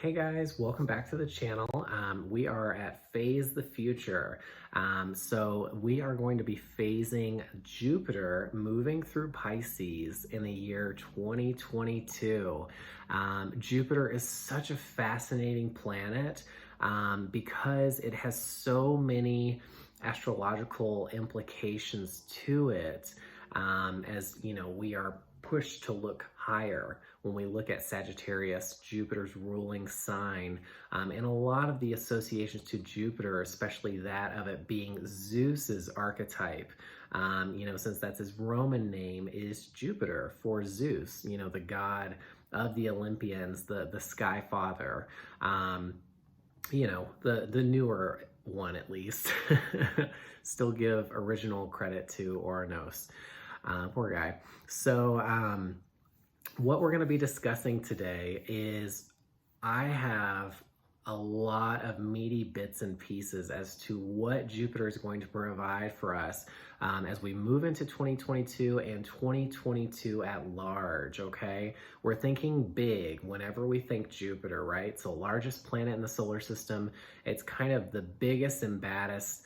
Hey guys, welcome back to the channel. We are at Phase the Future. So we are going to be phasing Jupiter moving through Pisces in the year 2022. Jupiter is such a fascinating planet because it has so many astrological implications to it. As you know, we are pushed to look higher when we look at Sagittarius, Jupiter's ruling sign, and a lot of the associations to Jupiter, especially that of it being Zeus's archetype, since that's his Roman name, is Jupiter for Zeus, the god of the Olympians, the sky father, the newer one at least. Still give original credit to Oranos. Poor guy. So what we're going to be discussing today is I have a lot of meaty bits and pieces as to what Jupiter is going to provide for us as we move into 2022 and 2022 at large, okay? We're thinking big whenever we think Jupiter, right? It's the largest planet in the solar system. It's kind of the biggest and baddest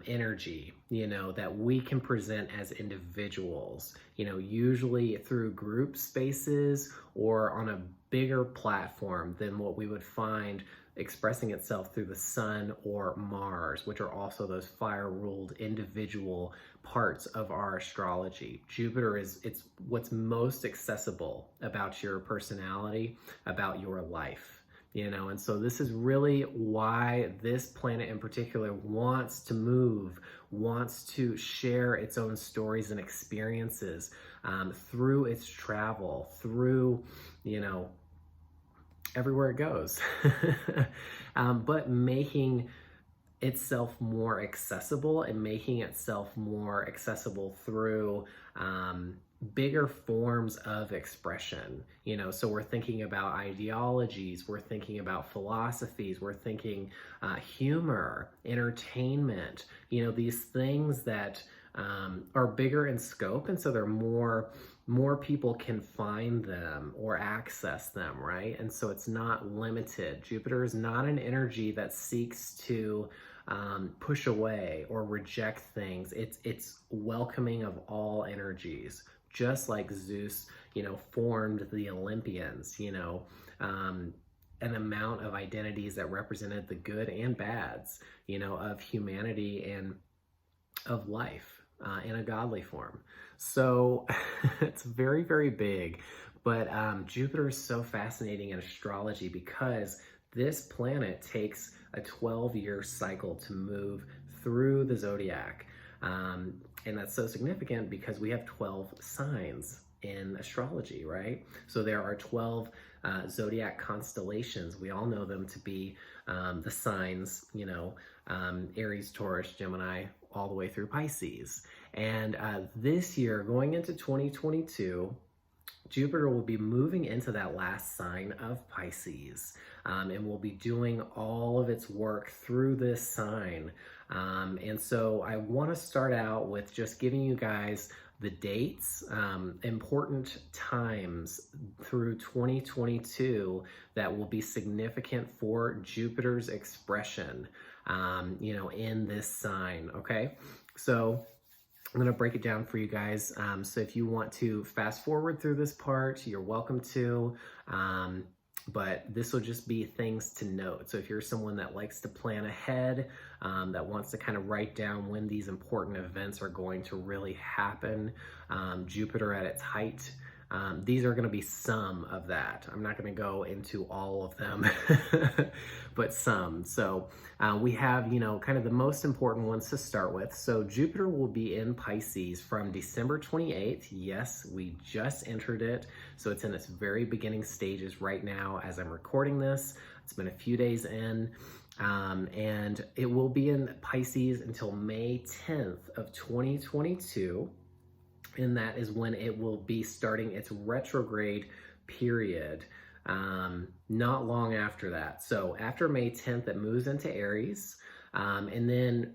energy, that we can present as individuals, usually through group spaces or on a bigger platform than what we would find expressing itself through the sun or Mars, which are also those fire-ruled individual parts of our astrology. Jupiter it's what's most accessible about your personality, about your life. And so this is really why this planet in particular wants to move, wants to share its own stories and experiences through its travel, through, everywhere it goes, but making itself more accessible and making itself more accessible through bigger forms of expression, so we're thinking about ideologies, we're thinking about philosophies, we're thinking humor, entertainment, these things that are bigger in scope, and so they're more people can find them or access them, right? And so it's not limited. Jupiter is not an energy that seeks to push away or reject things. It's welcoming of all energies, just like Zeus, formed the Olympians, an amount of identities that represented the good and bads, of humanity and of life in a godly form. So it's very, very big. But Jupiter is so fascinating in astrology because this planet takes a 12-year cycle to move through the zodiac. And that's so significant because we have 12 signs in astrology, right? So there are 12 zodiac constellations. We all know them to be the signs, Aries, Taurus, Gemini, all the way through Pisces. And this year, going into 2022, Jupiter will be moving into that last sign of Pisces, and will be doing all of its work through this sign. And so I want to start out with just giving you guys the dates, important times through 2022 that will be significant for Jupiter's expression, in this sign, okay? So I'm going to break it down for you guys. So if you want to fast forward through this part, you're welcome to. But this will just be things to note. So if you're someone that likes to plan ahead, that wants to kind of write down when these important events are going to really happen, Jupiter at its height, these are going to be some of that. I'm not going to go into all of them, but some. So we have, kind of the most important ones to start with. So Jupiter will be in Pisces from December 28th. Yes, we just entered it. So it's in its very beginning stages right now as I'm recording this. It's been a few days in. And it will be in Pisces until May 10th of 2022. And that is when it will be starting its retrograde period, not long after that. So after May 10th, it moves into Aries, and then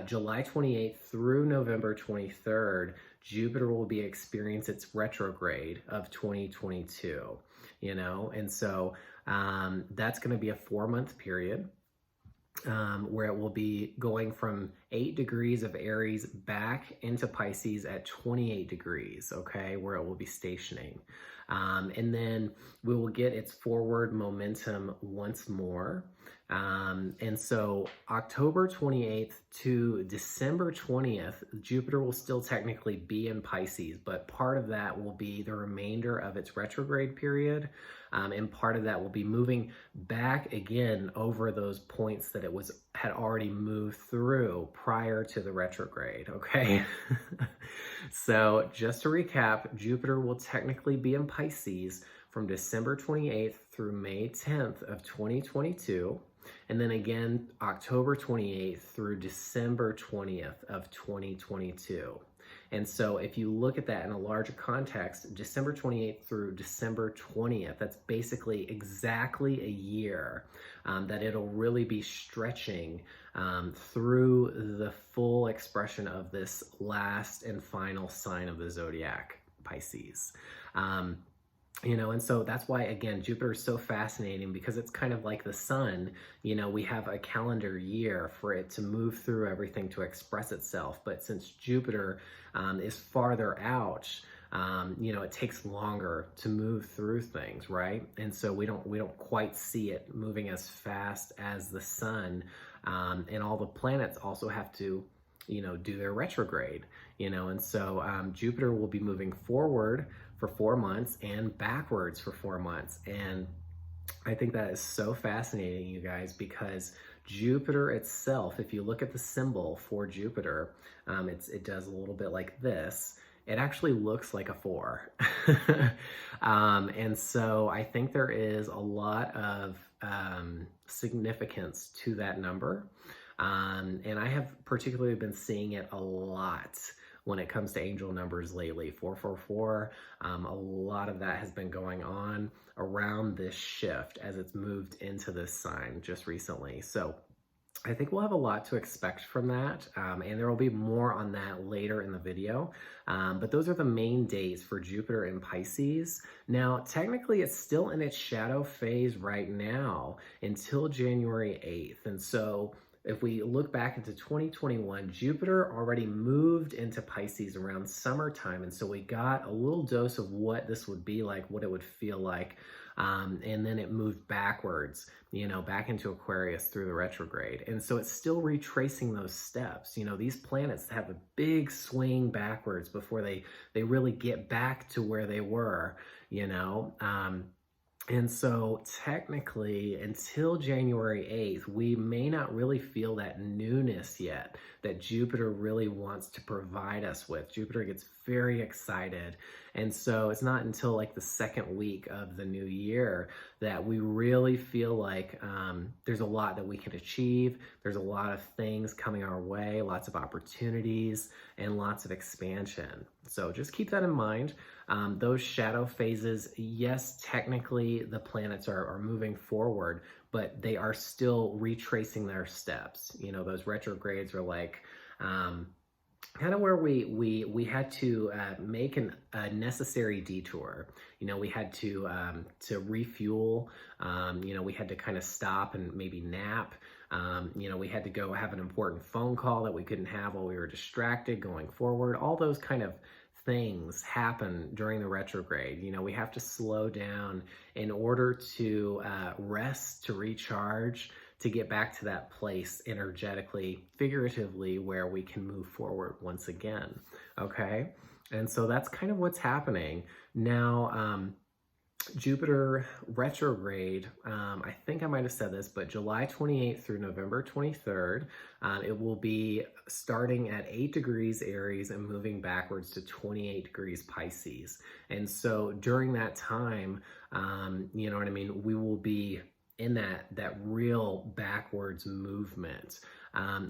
July 28th through November 23rd, Jupiter will be experiencing its retrograde of 2022. you know? And so that's going to be a 4-month period. Where it will be going from 8 degrees of Aries back into Pisces at 28 degrees, okay, where it will be stationing. And then we will get its forward momentum once more. And so October 28th to December 20th, Jupiter will still technically be in Pisces, but part of that will be the remainder of its retrograde period. And part of that will be moving back again over those points that it had already moved through prior to the retrograde, okay? So just to recap, Jupiter will technically be in Pisces from December 28th through May 10th of 2022. And then again, October 28th through December 20th of 2022. And so if you look at that in a larger context, December 28th through December 20th, that's basically exactly a year that it'll really be stretching through the full expression of this last and final sign of the zodiac, Pisces. You know, and so that's why, again, Jupiter is so fascinating, because it's kind of like the sun. You know, we have a calendar year for it to move through everything to express itself. But since Jupiter is farther out, you know, it takes longer to move through things, right? And so we don't quite see it moving as fast as the sun. And all the planets also have to, you know, do their retrograde, you know, and so Jupiter will be moving forward for 4 months and backwards for 4 months. And I think that is so fascinating, you guys, because Jupiter itself, if you look at the symbol for Jupiter, it does a little bit like this. It actually looks like a 4. And so I think there is a lot of significance to that number. And I have particularly been seeing it a lot when it comes to angel numbers lately. 444, a lot of that has been going on around this shift as it's moved into this sign just recently. So I think we'll have a lot to expect from that, and there will be more on that later in the video. But those are the main dates for Jupiter in Pisces. Now, technically, it's still in its shadow phase right now until January 8th. And so if we look back into 2021, Jupiter already moved into Pisces around summertime. And so we got a little dose of what this would be like, what it would feel like. And then it moved backwards, you know, back into Aquarius through the retrograde. And so it's still retracing those steps. You know, these planets have a big swing backwards before they really get back to where they were, you know. And so technically, until January 8th, we may not really feel that newness yet that Jupiter really wants to provide us with. Jupiter gets very excited. And so it's not until like the second week of the new year that we really feel like there's a lot that we can achieve. There's a lot of things coming our way, lots of opportunities, and lots of expansion. So just keep that in mind. Those shadow phases, yes, technically the planets are moving forward, but they are still retracing their steps. You know, those retrogrades are like kind of where we had to make a necessary detour. You know, we had to refuel. You know, we had to kind of stop and maybe nap. You know, we had to go have an important phone call that we couldn't have while we were distracted going forward. All those kind of things happen during the retrograde. You know, we have to slow down in order to rest, to recharge, to get back to that place energetically, figuratively, where we can move forward once again. Okay. And so that's kind of what's happening now. Jupiter retrograde, I think I might have said this, but July 28th through November 23rd, it will be starting at 8 degrees Aries and moving backwards to 28 degrees Pisces. And so during that time, you know what I mean, we will be in that real backwards movement,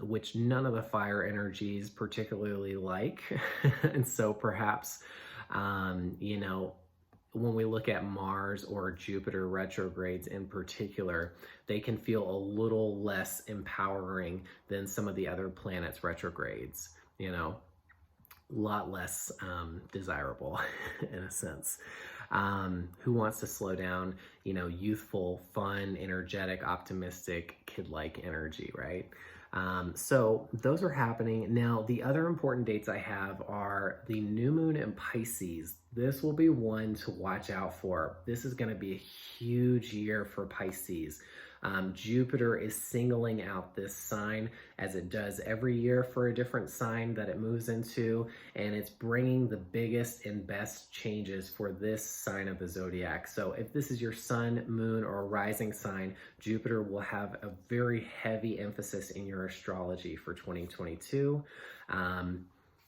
which none of the fire energies particularly like. And so perhaps, you know, when we look at Mars or Jupiter retrogrades in particular, they can feel a little less empowering than some of the other planets retrogrades, you know, a lot less desirable in a sense. Who wants to slow down? You know, youthful, fun, energetic, optimistic, kid-like energy, right? So those are happening. Now, the other important dates I have are the new moon in Pisces. This will be one to watch out for. This is going to be a huge year for Pisces. Jupiter is singling out this sign, as it does every year for a different sign that it moves into, and it's bringing the biggest and best changes for this sign of the zodiac. So if this is your sun, moon, or rising sign, Jupiter will have a very heavy emphasis in your astrology for 2022.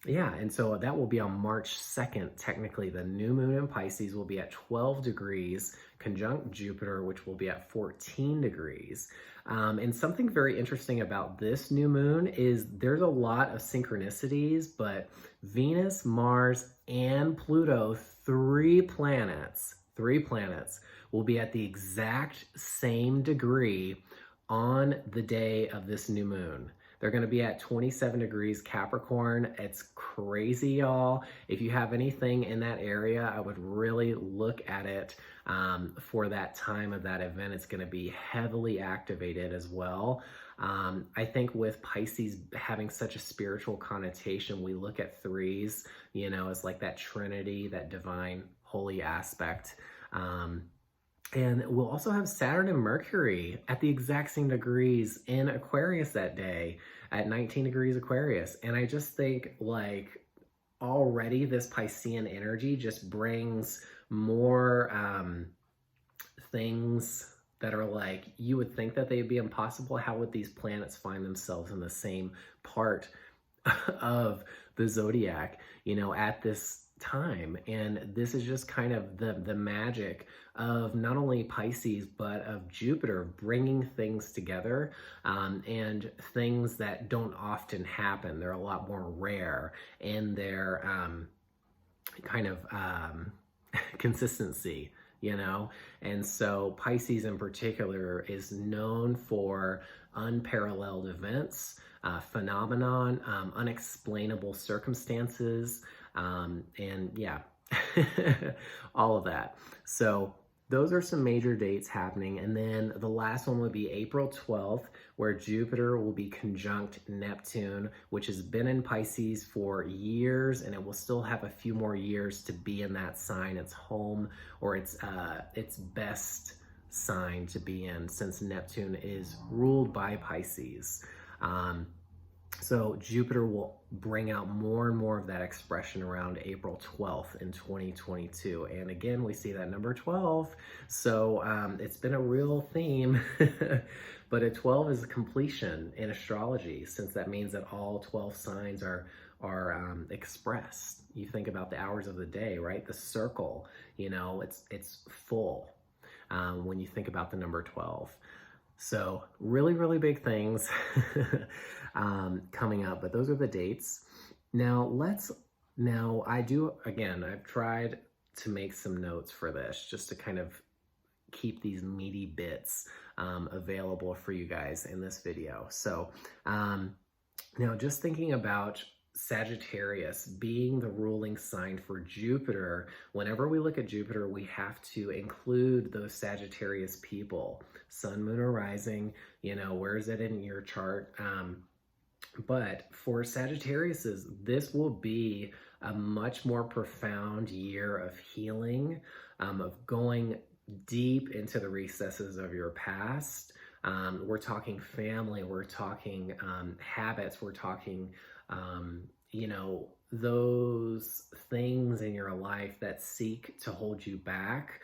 Yeah, and so that will be on March 2nd. Technically, the new moon in Pisces will be at 12 degrees, conjunct Jupiter, which will be at 14 degrees. And something very interesting about this new moon is there's a lot of synchronicities, but Venus, Mars, and Pluto, three planets, will be at the exact same degree on the day of this new moon. They're going to be at 27 degrees Capricorn. It's crazy, y'all. If you have anything in that area, I would really look at it for that time of that event. It's going to be heavily activated as well. I think with Pisces having such a spiritual connotation, we look at threes, you know, as like that trinity, that divine, holy aspect. And we'll also have Saturn and Mercury at the exact same degrees in Aquarius that day at 19 degrees Aquarius. And I just think like already this Piscean energy just brings more things that are like, you would think that they'd be impossible. How would these planets find themselves in the same part of the zodiac, you know, at this time? And this is just kind of the magic of not only Pisces, but of Jupiter bringing things together, and things that don't often happen. They're a lot more rare in their kind of consistency, you know? And so Pisces in particular is known for unparalleled events, phenomenon, unexplainable circumstances, and yeah, all of that. So those are some major dates happening. And then the last one would be April 12th, where Jupiter will be conjunct Neptune, which has been in Pisces for years, and it will still have a few more years to be in that sign, its home, or its best sign to be in, since Neptune is ruled by Pisces. So Jupiter will bring out more and more of that expression around April 12th in 2022. And again, we see that number 12. So it's been a real theme, but a 12 is a completion in astrology, since that means that all 12 signs are expressed. You think about the hours of the day, right? The circle, you know, it's full when you think about the number 12. So really, really big things coming up, but those are the dates. Now I've tried to make some notes for this just to kind of keep these meaty bits available for you guys in this video. So now just thinking about Sagittarius being the ruling sign for Jupiter, whenever we look at Jupiter, we have to include those Sagittarius people, sun, moon, or rising, you know, where is it in your chart? But for Sagittariuses, this will be a much more profound year of healing, of going deep into the recesses of your past. We're talking family, we're talking habits, we're talking you know, those things in your life that seek to hold you back.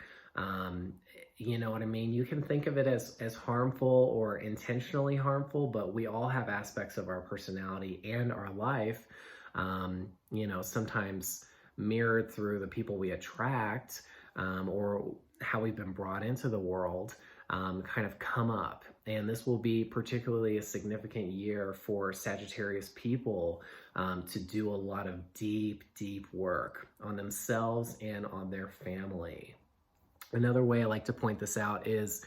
You know what I mean? You can think of it as harmful or intentionally harmful, but we all have aspects of our personality and our life, you know, sometimes mirrored through the people we attract, or how we've been brought into the world, kind of come up. And this will be particularly a significant year for Sagittarius people to do a lot of deep, deep work on themselves and on their family. Another way I like to point this out is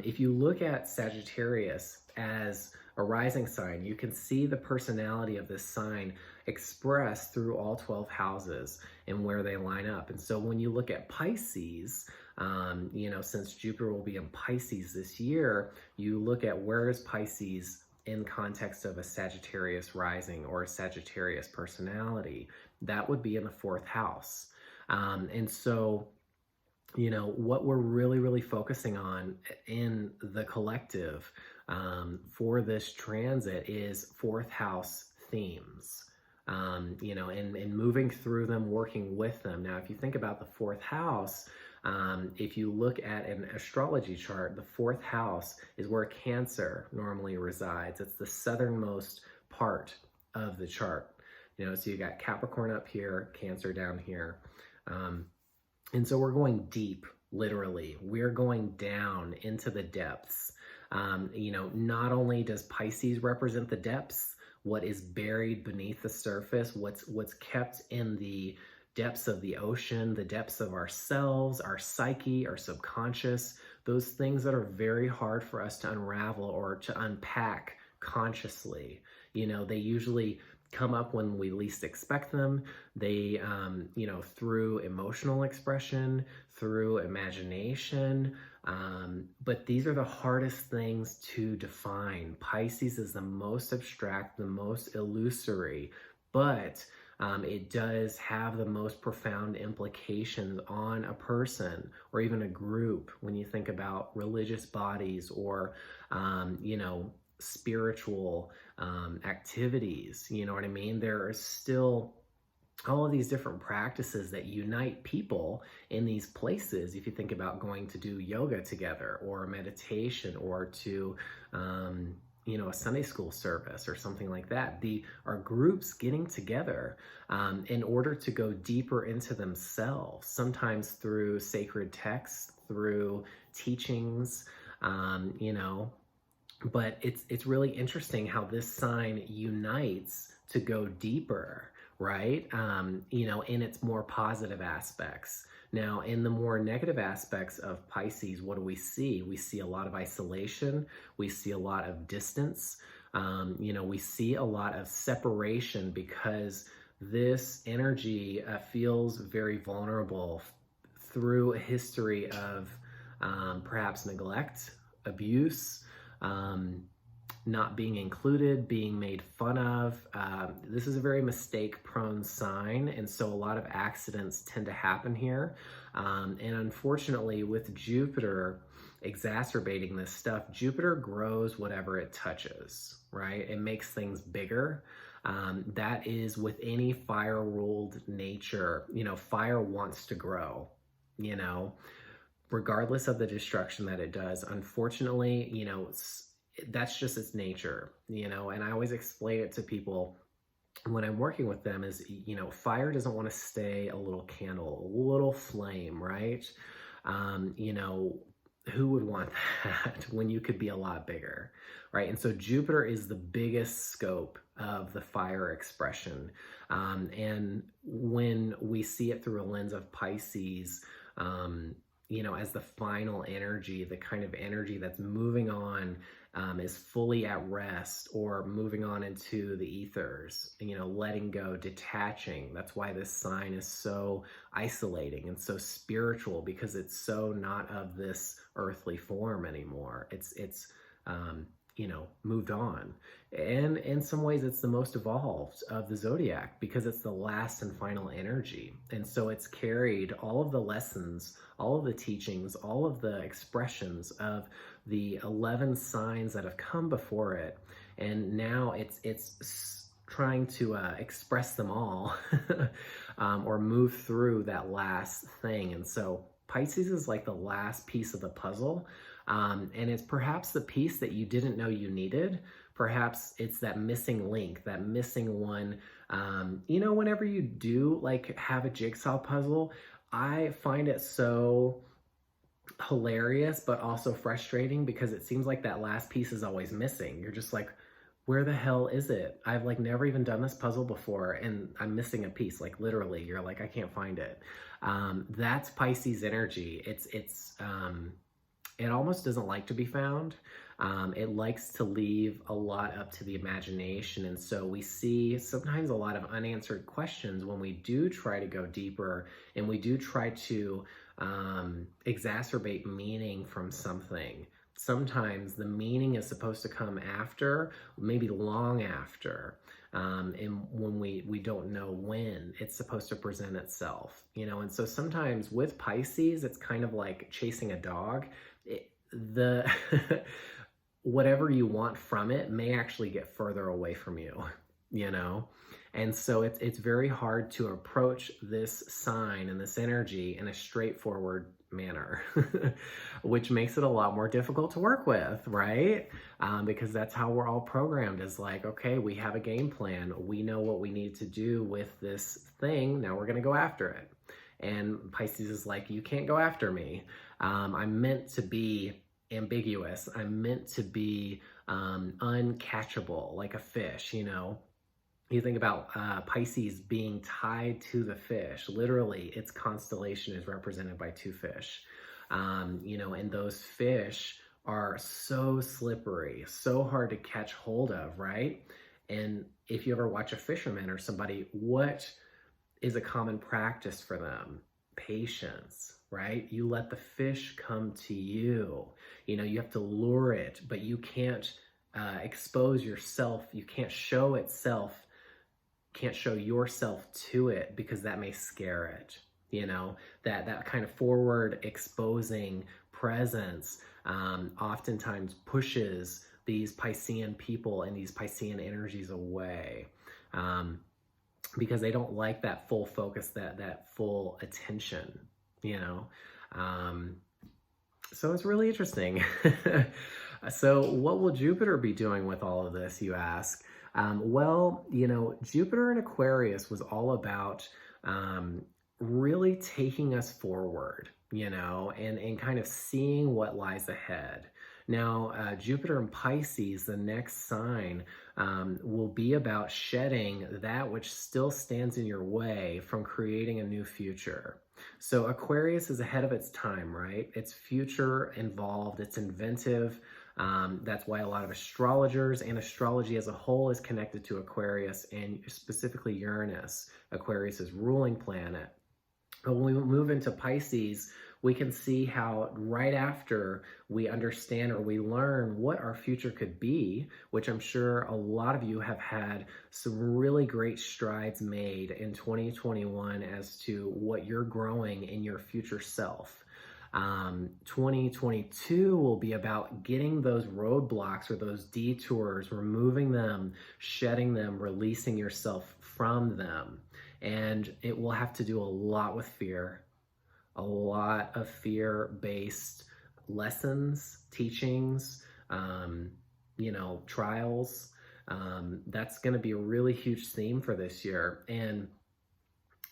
if you look at Sagittarius as a rising sign, you can see the personality of this sign expressed through all 12 houses and where they line up. And so when you look at Pisces, since Jupiter will be in Pisces this year, you look at where is Pisces in context of a Sagittarius rising or a Sagittarius personality. That would be in the 4th house. And so, what we're really, really focusing on in the collective for this transit is 4th house themes, and moving through them, working with them. Now, if you think about the 4th house, if you look at an astrology chart, the 4th house is where Cancer normally resides. It's the southernmost part of the chart. So you got Capricorn up here, Cancer down here. And so we're going deep, literally. We're going down into the depths. Not only does Pisces represent the depths, what is buried beneath the surface, what's kept in the depths of the ocean, the depths of ourselves, our psyche, our subconscious, those things that are very hard for us to unravel or to unpack consciously. They usually come up when we least expect them. They, through emotional expression, through imagination, but these are the hardest things to define. Pisces is the most abstract, the most illusory, but it does have the most profound implications on a person or even a group when you think about religious bodies or, spiritual activities. You know what I mean? There are still all of these different practices that unite people in these places. If you think about going to do yoga together or meditation or to, a Sunday school service or something like that, are groups getting together in order to go deeper into themselves, sometimes through sacred texts, through teachings, but it's really interesting how this sign unites to go deeper, right? In its more positive aspects. Now, in the more negative aspects of Pisces, what do we see? We see a lot of isolation. We see a lot of distance. We see a lot of separation because this energy feels very vulnerable through a history of perhaps neglect, abuse, not being included, being made fun of. This is a very mistake-prone sign, and so a lot of accidents tend to happen here. And unfortunately, with Jupiter exacerbating this stuff, Jupiter grows whatever it touches, right? It makes things bigger. That is with any fire-ruled nature. Fire wants to grow, regardless of the destruction that it does. Unfortunately, that's just its nature, and I always explain it to people when I'm working with them is, fire doesn't want to stay a little candle, a little flame, right? Who would want that when you could be a lot bigger, right? And so Jupiter is the biggest scope of the fire expression. And when we see it through a lens of Pisces, as the final energy, the kind of energy that's moving on, is fully at rest or moving on into the ethers, letting go, detaching. That's why this sign is so isolating and so spiritual, because it's so not of this earthly form anymore. It's moved on. And in some ways, it's the most evolved of the zodiac because it's the last and final energy. And so it's carried all of the lessons, all of the teachings, all of the expressions of the 11 signs that have come before it. And now it's trying to express them all or move through that last thing. And so Pisces is like the last piece of the puzzle. And it's perhaps the piece that you didn't know you needed. Perhaps it's that missing link, that missing one. Whenever you do have a jigsaw puzzle, I find it so hilarious, but also frustrating because it seems like that last piece is always missing. You're just like, where the hell is it? I've never even done this puzzle before and I'm missing a piece. Literally, you're like, I can't find it. That's Pisces energy. It's it almost doesn't like to be found. It likes to leave a lot up to the imagination. And so we see sometimes a lot of unanswered questions when we do try to go deeper and we do try to exacerbate meaning from something. Sometimes the meaning is supposed to come after, maybe long after. And when we don't know when it's supposed to present itself, you know. And so sometimes with Pisces, it's kind of like chasing a dog. The whatever you want from it may actually get further away from you, you know. And so it's very hard to approach this sign and this energy in a straightforward manner, which makes it a lot more difficult to work with, right? Because that's how we're all programmed, is like, okay, we have a game plan. We know what we need to do with this thing. Now we're going to go after it. And Pisces is like, you can't go after me. I'm meant to be ambiguous. I'm meant to be uncatchable, like a fish, you know. You think about Pisces being tied to the fish. Literally, its constellation is represented by two fish. You know, and those fish are so slippery, so hard to catch hold of, right? And if you ever watch a fisherman or somebody, what is a common practice for them? Patience, right? You let the fish come to you. You know, you have to lure it, but you can't expose yourself. You can't show itself. Can't show yourself to it, because that may scare it. You know, that kind of forward exposing presence oftentimes pushes these Piscean people and these Piscean energies away, because they don't like that full focus, that full attention, you know. So it's really interesting. So what will Jupiter be doing with all of this, you ask? Well, you know, Jupiter in Aquarius was all about really taking us forward, you know, and kind of seeing what lies ahead. Now, Jupiter in Pisces, the next sign, will be about shedding that which still stands in your way from creating a new future. So Aquarius is ahead of its time, right? It's future involved, it's inventive. That's why a lot of astrologers and astrology as a whole is connected to Aquarius, and specifically Uranus, Aquarius's ruling planet. But when we move into Pisces, we can see how right after we understand or we learn what our future could be, which I'm sure a lot of you have had some really great strides made in 2021 as to what you're growing in your future self. 2022 will be about getting those roadblocks or those detours, removing them, shedding them, releasing yourself from them. And it will have to do a lot with fear, a lot of fear-based lessons, teachings, you know, trials. That's going to be a really huge theme for this year. And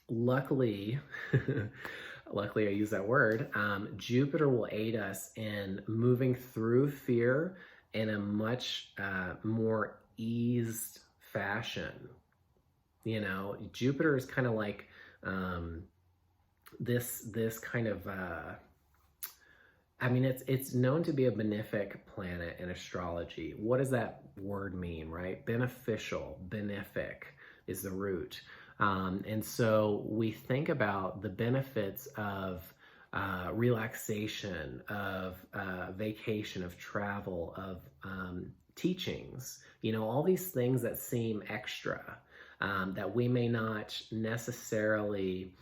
luckily, luckily I use that word, Jupiter will aid us in moving through fear in a much more eased fashion. You know, Jupiter is kind of like this kind of, I mean, it's known to be a benefic planet in astrology. What does that word mean, right? Beneficial, benefic is the root. And so we think about the benefits of relaxation, of vacation, of travel, of teachings, you know, all these things that seem extra, that we may not necessarily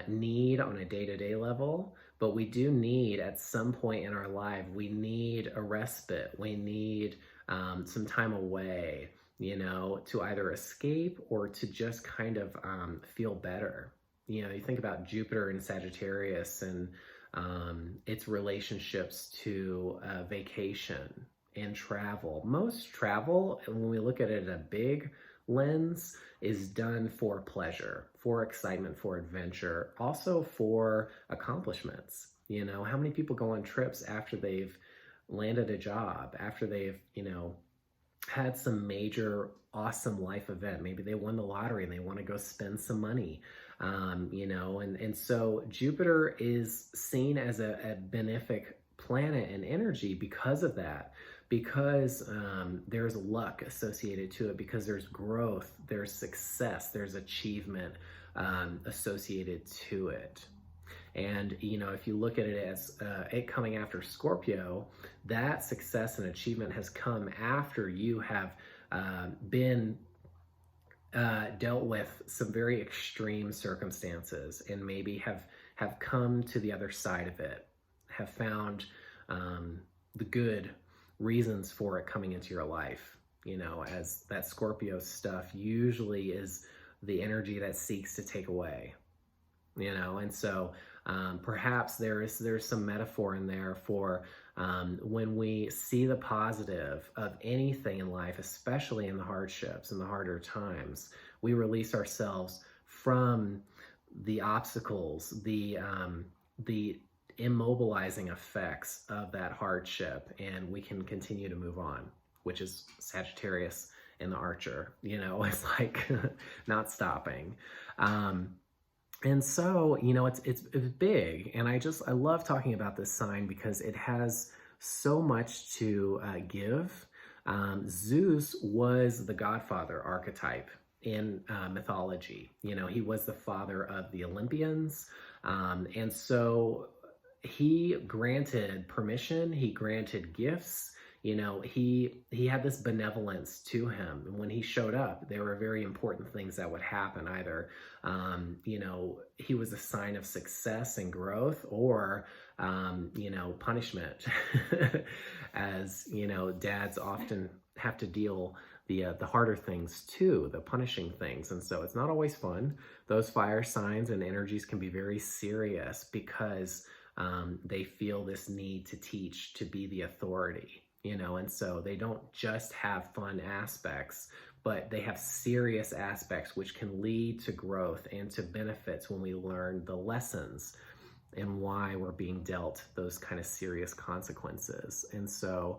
need on a day-to-day level, but we do need at some point in our life. We need a respite. We need some time away, you know, to either escape or to just kind of feel better. You know, you think about Jupiter in Sagittarius and its relationships to vacation and travel. Most travel, when we look at it in a big lens, is done for pleasure, for excitement, for adventure, also for accomplishments. You know, how many people go on trips after they've landed a job, after they've, you know, had some major awesome life event? Maybe they won the lottery and they want to go spend some money, you know, and so Jupiter is seen as a benefic planet and energy because of that, because there's luck associated to it, because there's growth, there's success, there's achievement associated to it. And, you know, if you look at it as it coming after Scorpio, that success and achievement has come after you have been dealt with some very extreme circumstances, and maybe have come to the other side of it, have found the good reasons for it coming into your life. You know, as that Scorpio stuff usually is the energy that seeks to take away, you know. And so perhaps there's some metaphor in there for when we see the positive of anything in life, especially in the hardships and the harder times, we release ourselves from the obstacles, the immobilizing effects of that hardship, and we can continue to move on, which is Sagittarius in the Archer. You know, it's like not stopping. And so, you know, it's big, and I love talking about this sign because it has so much to give. Zeus was the godfather archetype in mythology. You know, he was the father of the Olympians, and so he granted permission, he granted gifts. You know, he had this benevolence to him. And when he showed up, there were very important things that would happen. Either, you know, he was a sign of success and growth, or, you know, punishment. As, you know, dads often have to deal the harder things too, the punishing things. And so it's not always fun. Those fire signs and energies can be very serious because they feel this need to teach, to be the authority. You know, and so they don't just have fun aspects, but they have serious aspects which can lead to growth and to benefits when we learn the lessons and why we're being dealt those kind of serious consequences. And so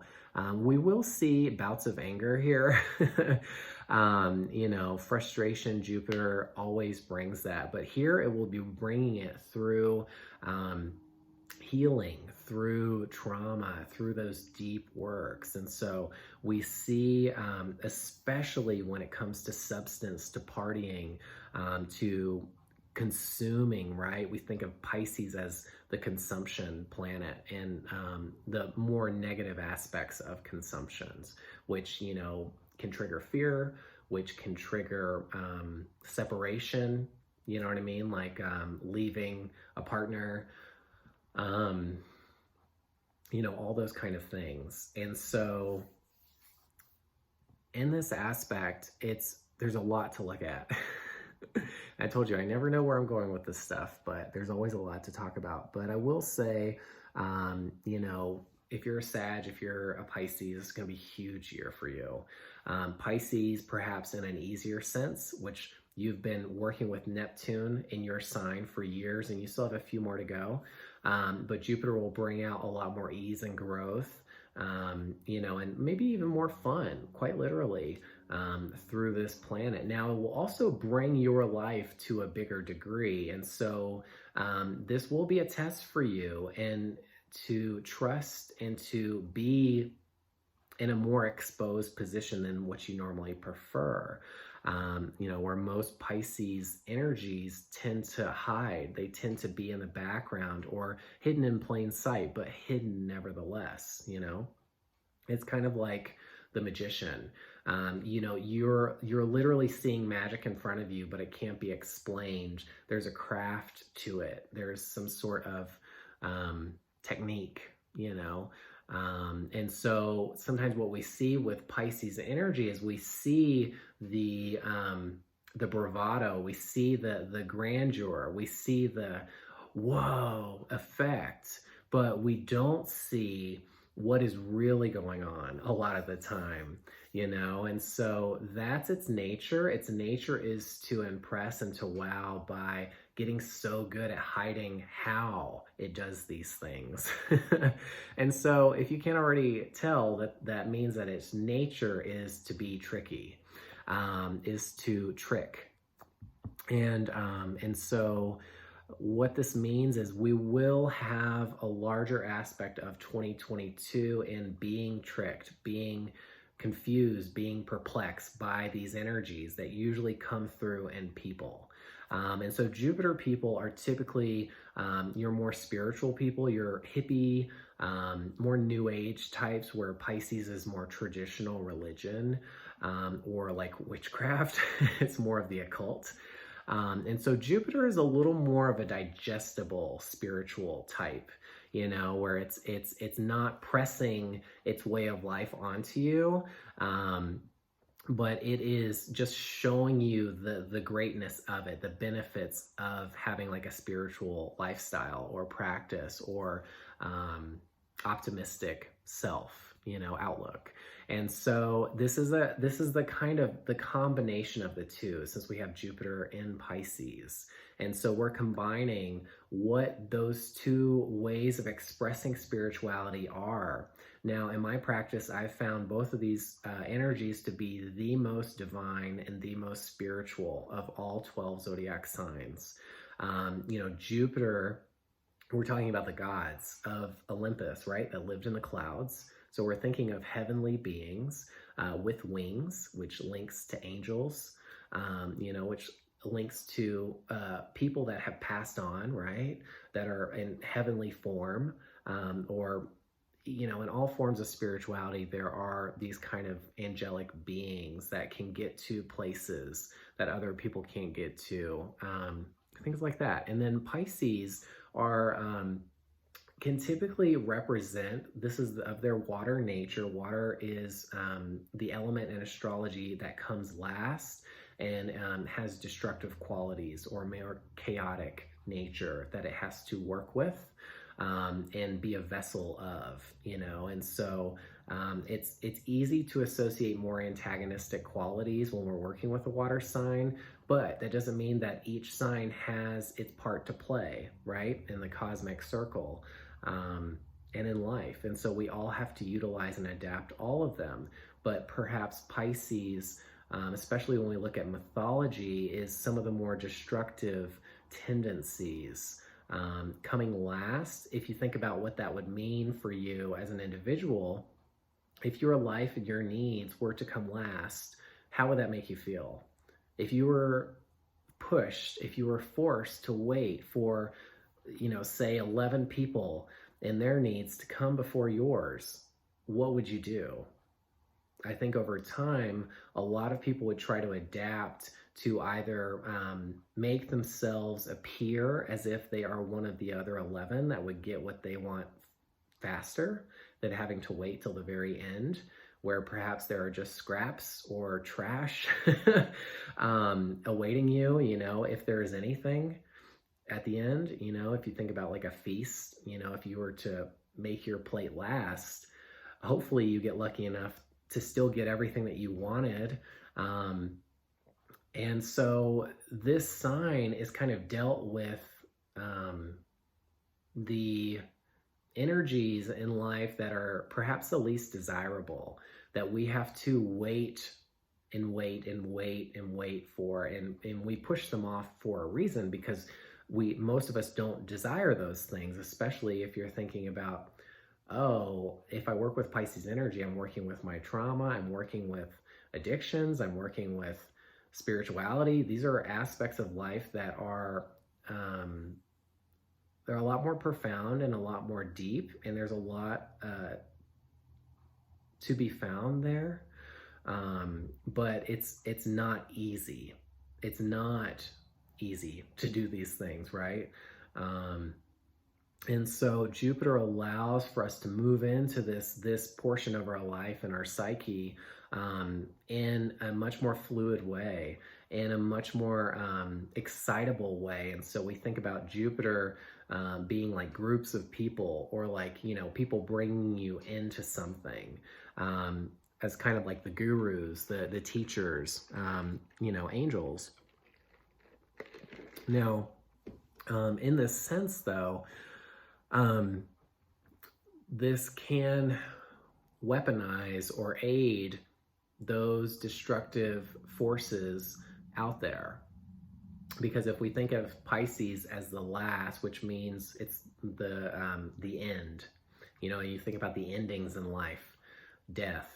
we will see bouts of anger here. You know, frustration, Jupiter always brings that, but here it will be bringing it through healing, through trauma, through those deep works. And so we see, especially when it comes to substance, to partying, to consuming, right? We think of Pisces as the consumption planet, and the more negative aspects of consumptions, which, you know, can trigger fear, which can trigger separation, you know what I mean? Like leaving a partner, you know, all those kind of things. And so in this aspect, there's a lot to look at. I told you, I never know where I'm going with this stuff, but there's always a lot to talk about. But I will say, you know, if you're a Sag, if you're a Pisces, it's going to be a huge year for you. Pisces, perhaps in an easier sense, which you've been working with Neptune in your sign for years, and you still have a few more to go. But Jupiter will bring out a lot more ease and growth, you know, and maybe even more fun, quite literally, through this planet. Now, it will also bring your life to a bigger degree. And so this will be a test for you, and to trust and to be in a more exposed position than what you normally prefer. You know, where most Pisces energies tend to hide. They tend to be in the background or hidden in plain sight, but hidden nevertheless, you know? It's kind of like the magician. You know, you're literally seeing magic in front of you, but it can't be explained. There's a craft to it. There's some sort of technique, you know? And so sometimes what we see with Pisces energy is we see the bravado, we see the grandeur, we see the whoa effect, but we don't see what is really going on a lot of the time, you know? And so that's its nature. Its nature is to impress and to wow by getting so good at hiding how it does these things. And so if you can't already tell, that means that its nature is to be tricky, is to trick. And so what this means is we will have a larger aspect of 2022 in being tricked, being confused, being perplexed by these energies that usually come through in people. And so Jupiter people are typically your more spiritual people, your hippie, more new age types, where Pisces is more traditional religion, or like witchcraft. It's more of the occult. And so Jupiter is a little more of a digestible spiritual type, you know, where it's not pressing its way of life onto you, but it is just showing you the greatness of it, the benefits of having like a spiritual lifestyle or practice, or optimistic self, you know, outlook. And so this is the kind of the combination of the two, since we have Jupiter in Pisces. And so we're combining what those two ways of expressing spirituality are. Now, in my practice, I've found both of these energies to be the most divine and the most spiritual of all 12 zodiac signs. You know, Jupiter, we're talking about the gods of Olympus, right? That lived in the clouds. So we're thinking of heavenly beings with wings, which links to angels, you know, which links to people that have passed on, right? That are in heavenly form, or, you know, in all forms of spirituality, there are these kind of angelic beings that can get to places that other people can't get to, things like that. And then Pisces are can typically represent, this is of their water nature. Water is the element in astrology that comes last and has destructive qualities or more chaotic nature that it has to work with and be a vessel of, you know. And so it's easy to associate more antagonistic qualities when we're working with a water sign, but that doesn't mean that each sign has its part to play, right, in the cosmic circle. And in life. And so we all have to utilize and adapt all of them. But perhaps Pisces, especially when we look at mythology, is some of the more destructive tendencies coming last. If you think about what that would mean for you as an individual, if your life and your needs were to come last, how would that make you feel? If you were pushed, if you were forced to wait for, you know, say 11 people and their needs to come before yours, what would you do? I think over time, a lot of people would try to adapt to either make themselves appear as if they are one of the other 11 that would get what they want faster than having to wait till the very end, where perhaps there are just scraps or trash awaiting you, you know, if there is anything at the end. You know, if you think about like a feast, you know, if you were to make your plate last, hopefully you get lucky enough to still get everything that you wanted. And so this sign is kind of dealt with the energies in life that are perhaps the least desirable, that we have to wait and wait and wait and wait for, and we push them off for a reason, because most of us don't desire those things, especially if you're thinking about, oh, if I work with Pisces energy, I'm working with my trauma, I'm working with addictions, I'm working with spirituality. These are aspects of life that are, they're a lot more profound and a lot more deep, and there's a lot to be found there. But it's not easy. It's not easy to do these things, right? And so Jupiter allows for us to move into this portion of our life and our psyche in a much more fluid way, in a much more excitable way. And so we think about Jupiter being like groups of people, or like, you know, people bringing you into something, as kind of like the gurus, the teachers, you know, angels. Now, in this sense, though, this can weaponize or aid those destructive forces out there. Because if we think of Pisces as the last, which means it's the end, you know, you think about the endings in life, death,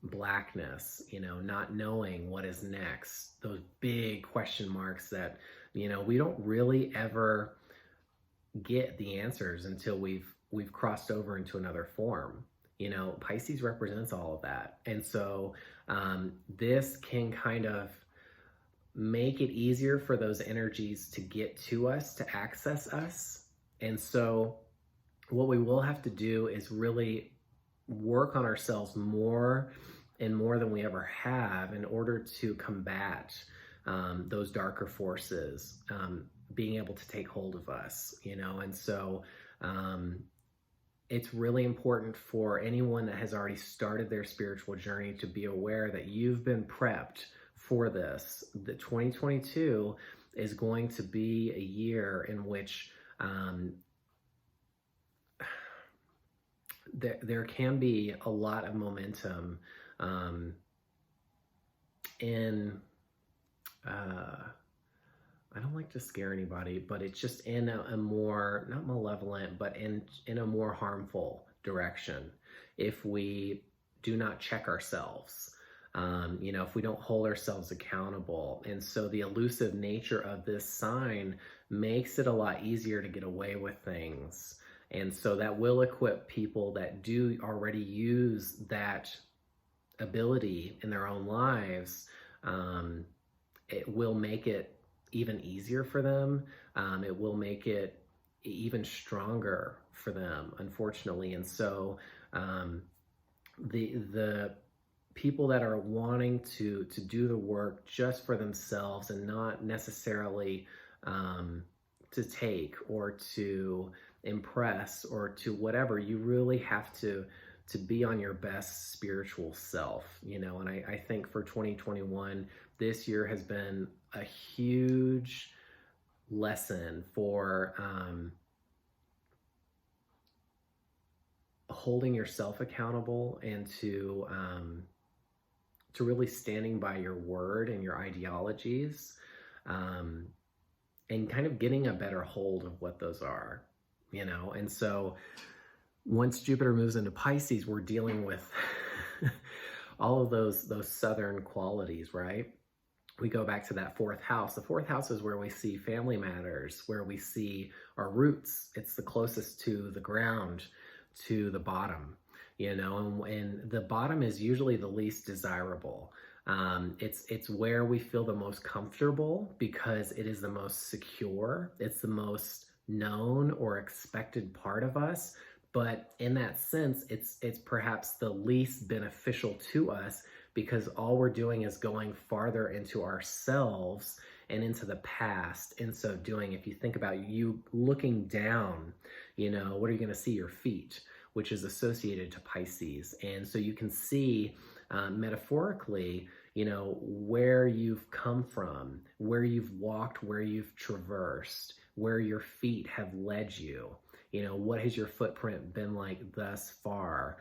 blackness, you know, not knowing what is next, those big question marks that, you know, we don't really ever get the answers until we've crossed over into another form. You know, Pisces represents all of that. And so this can kind of make it easier for those energies to get to us, to access us. And so what we will have to do is really work on ourselves more and more than we ever have in order to combat those darker forces being able to take hold of us, you know. And so it's really important for anyone that has already started their spiritual journey to be aware that you've been prepped for this. The 2022 is going to be a year in which there can be a lot of momentum in I don't like to scare anybody, but it's just in a more, not malevolent, but in a more harmful direction if we do not check ourselves. You know, if we don't hold ourselves accountable. And so the elusive nature of this sign makes it a lot easier to get away with things. And so that will equip people that do already use that ability in their own lives. It will make it even easier for them. It will make it even stronger for them, unfortunately. And so the people that are wanting to do the work just for themselves and not necessarily to take or to impress or to whatever, you really have to be on your best spiritual self, you know. And I think for 2021, this year has been a huge lesson for holding yourself accountable and to really standing by your word and your ideologies, and kind of getting a better hold of what those are, you know. And so once Jupiter moves into Pisces, we're dealing with all of those southern qualities, right? We go back to that fourth house. The fourth house is where we see family matters, where we see our roots. It's the closest to the ground, to the bottom, you know, and the bottom is usually the least desirable. It's where we feel the most comfortable because it is the most secure. It's the most known or expected part of us. But in that sense, it's perhaps the least beneficial to us because all we're doing is going farther into ourselves and into the past. And so doing, if you think about you looking down, you know, what are you going to see? Your feet, which is associated to Pisces. And so you can see metaphorically, you know, where you've come from, where you've walked, where you've traversed, where your feet have led you. You know, what has your footprint been like thus far?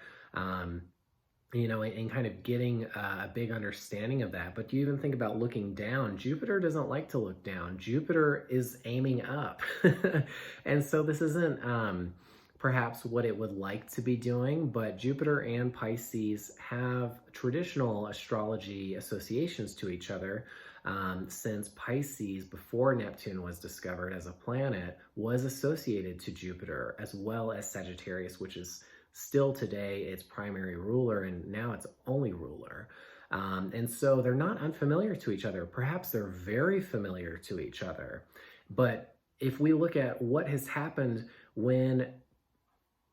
You know, and kind of getting a big understanding of that. But you even think about looking down. Jupiter doesn't like to look down. Jupiter is aiming up. And so this isn't perhaps what it would like to be doing, but Jupiter and Pisces have traditional astrology associations to each other. Since Pisces, before Neptune was discovered as a planet, was associated to Jupiter as well as Sagittarius, which is still today its primary ruler, and now its only ruler. And so they're not unfamiliar to each other. Perhaps they're very familiar to each other. But if we look at what has happened when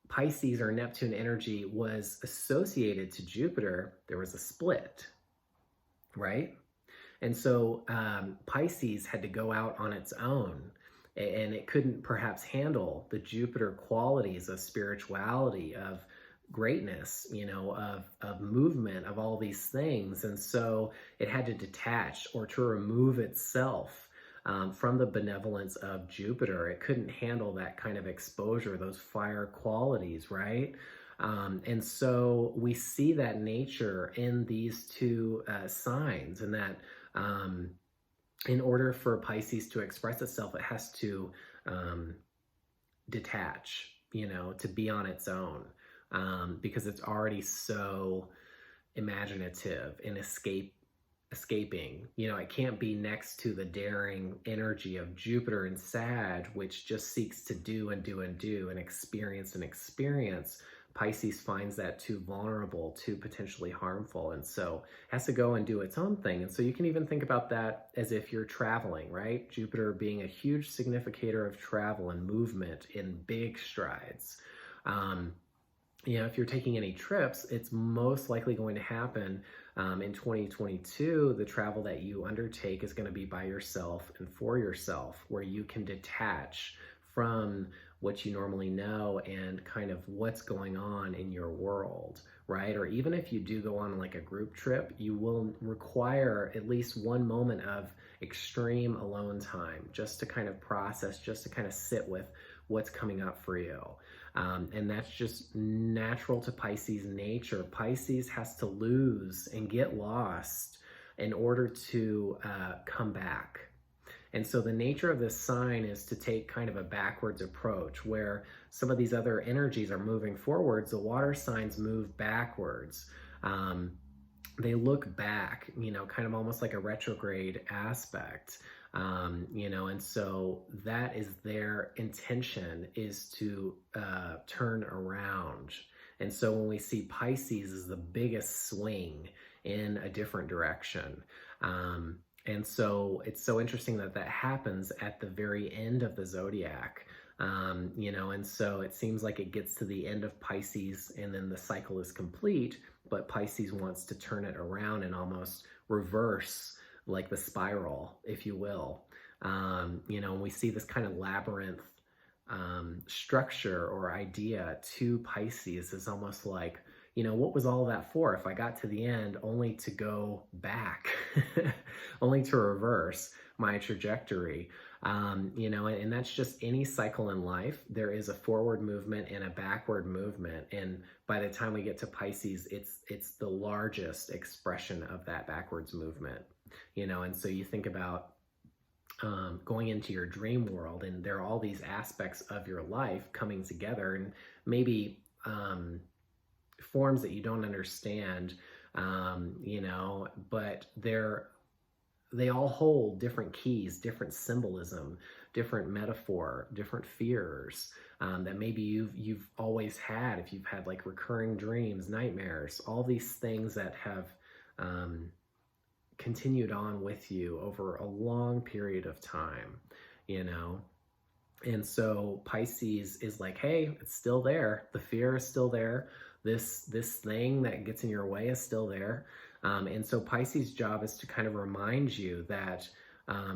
Pisces or Neptune energy was associated to Jupiter, there was a split, right? And so Pisces had to go out on its own, and it couldn't perhaps handle the Jupiter qualities of spirituality, of greatness, you know, of movement, of all these things. And so it had to detach or to remove itself from the benevolence of Jupiter. It couldn't handle that kind of exposure, those fire qualities, right? And so we see that nature in these two signs, and that in order for Pisces to express itself, it has to detach, to be on its own, because it's already so imaginative and escaping. It can't be next to the daring energy of Jupiter and Sag, which just seeks to do and do and do and experience and experience. Pisces finds that too vulnerable, too potentially harmful, and so has to go and do its own thing. And so you can even think about that as if you're traveling, right? Jupiter being a huge significator of travel and movement in big strides. If you're taking any trips, it's most likely going to happen in 2022. The travel that you undertake is going to be by yourself and for yourself, where you can detach from what you normally know and kind of what's going on in your world, right? Or even if you do go on like a group trip, you will require at least one moment of extreme alone time just to kind of process, just to kind of sit with what's coming up for you. And that's just natural to Pisces nature. Pisces has to lose and get lost in order to come back. And so the nature of this sign is to take kind of a backwards approach, where some of these other energies are moving forwards. The water signs move backwards. They look back, kind of almost like a retrograde aspect. And so that is their intention, is to turn around. And so when we see Pisces as the biggest swing in a different direction, and so it's so interesting that that happens at the very end of the zodiac, and so it seems like it gets to the end of Pisces and then the cycle is complete, but Pisces wants to turn it around and almost reverse like the spiral, if you will. We see this kind of labyrinth structure or idea to Pisces is almost like, what was all that for if I got to the end only to go back, only to reverse my trajectory? And that's just any cycle in life. There is a forward movement and a backward movement. And by the time we get to Pisces, it's the largest expression of that backwards movement, and so you think about going into your dream world, and there are all these aspects of your life coming together, and maybe forms that you don't understand, but they all hold different keys, different symbolism, different metaphor, different fears that maybe you've always had, if you've had like recurring dreams, nightmares, all these things that have continued on with you over a long period of time, And so Pisces is like, hey, it's still there. The fear is still there. This thing that gets in your way is still there. And so Pisces' job is to kind of remind you that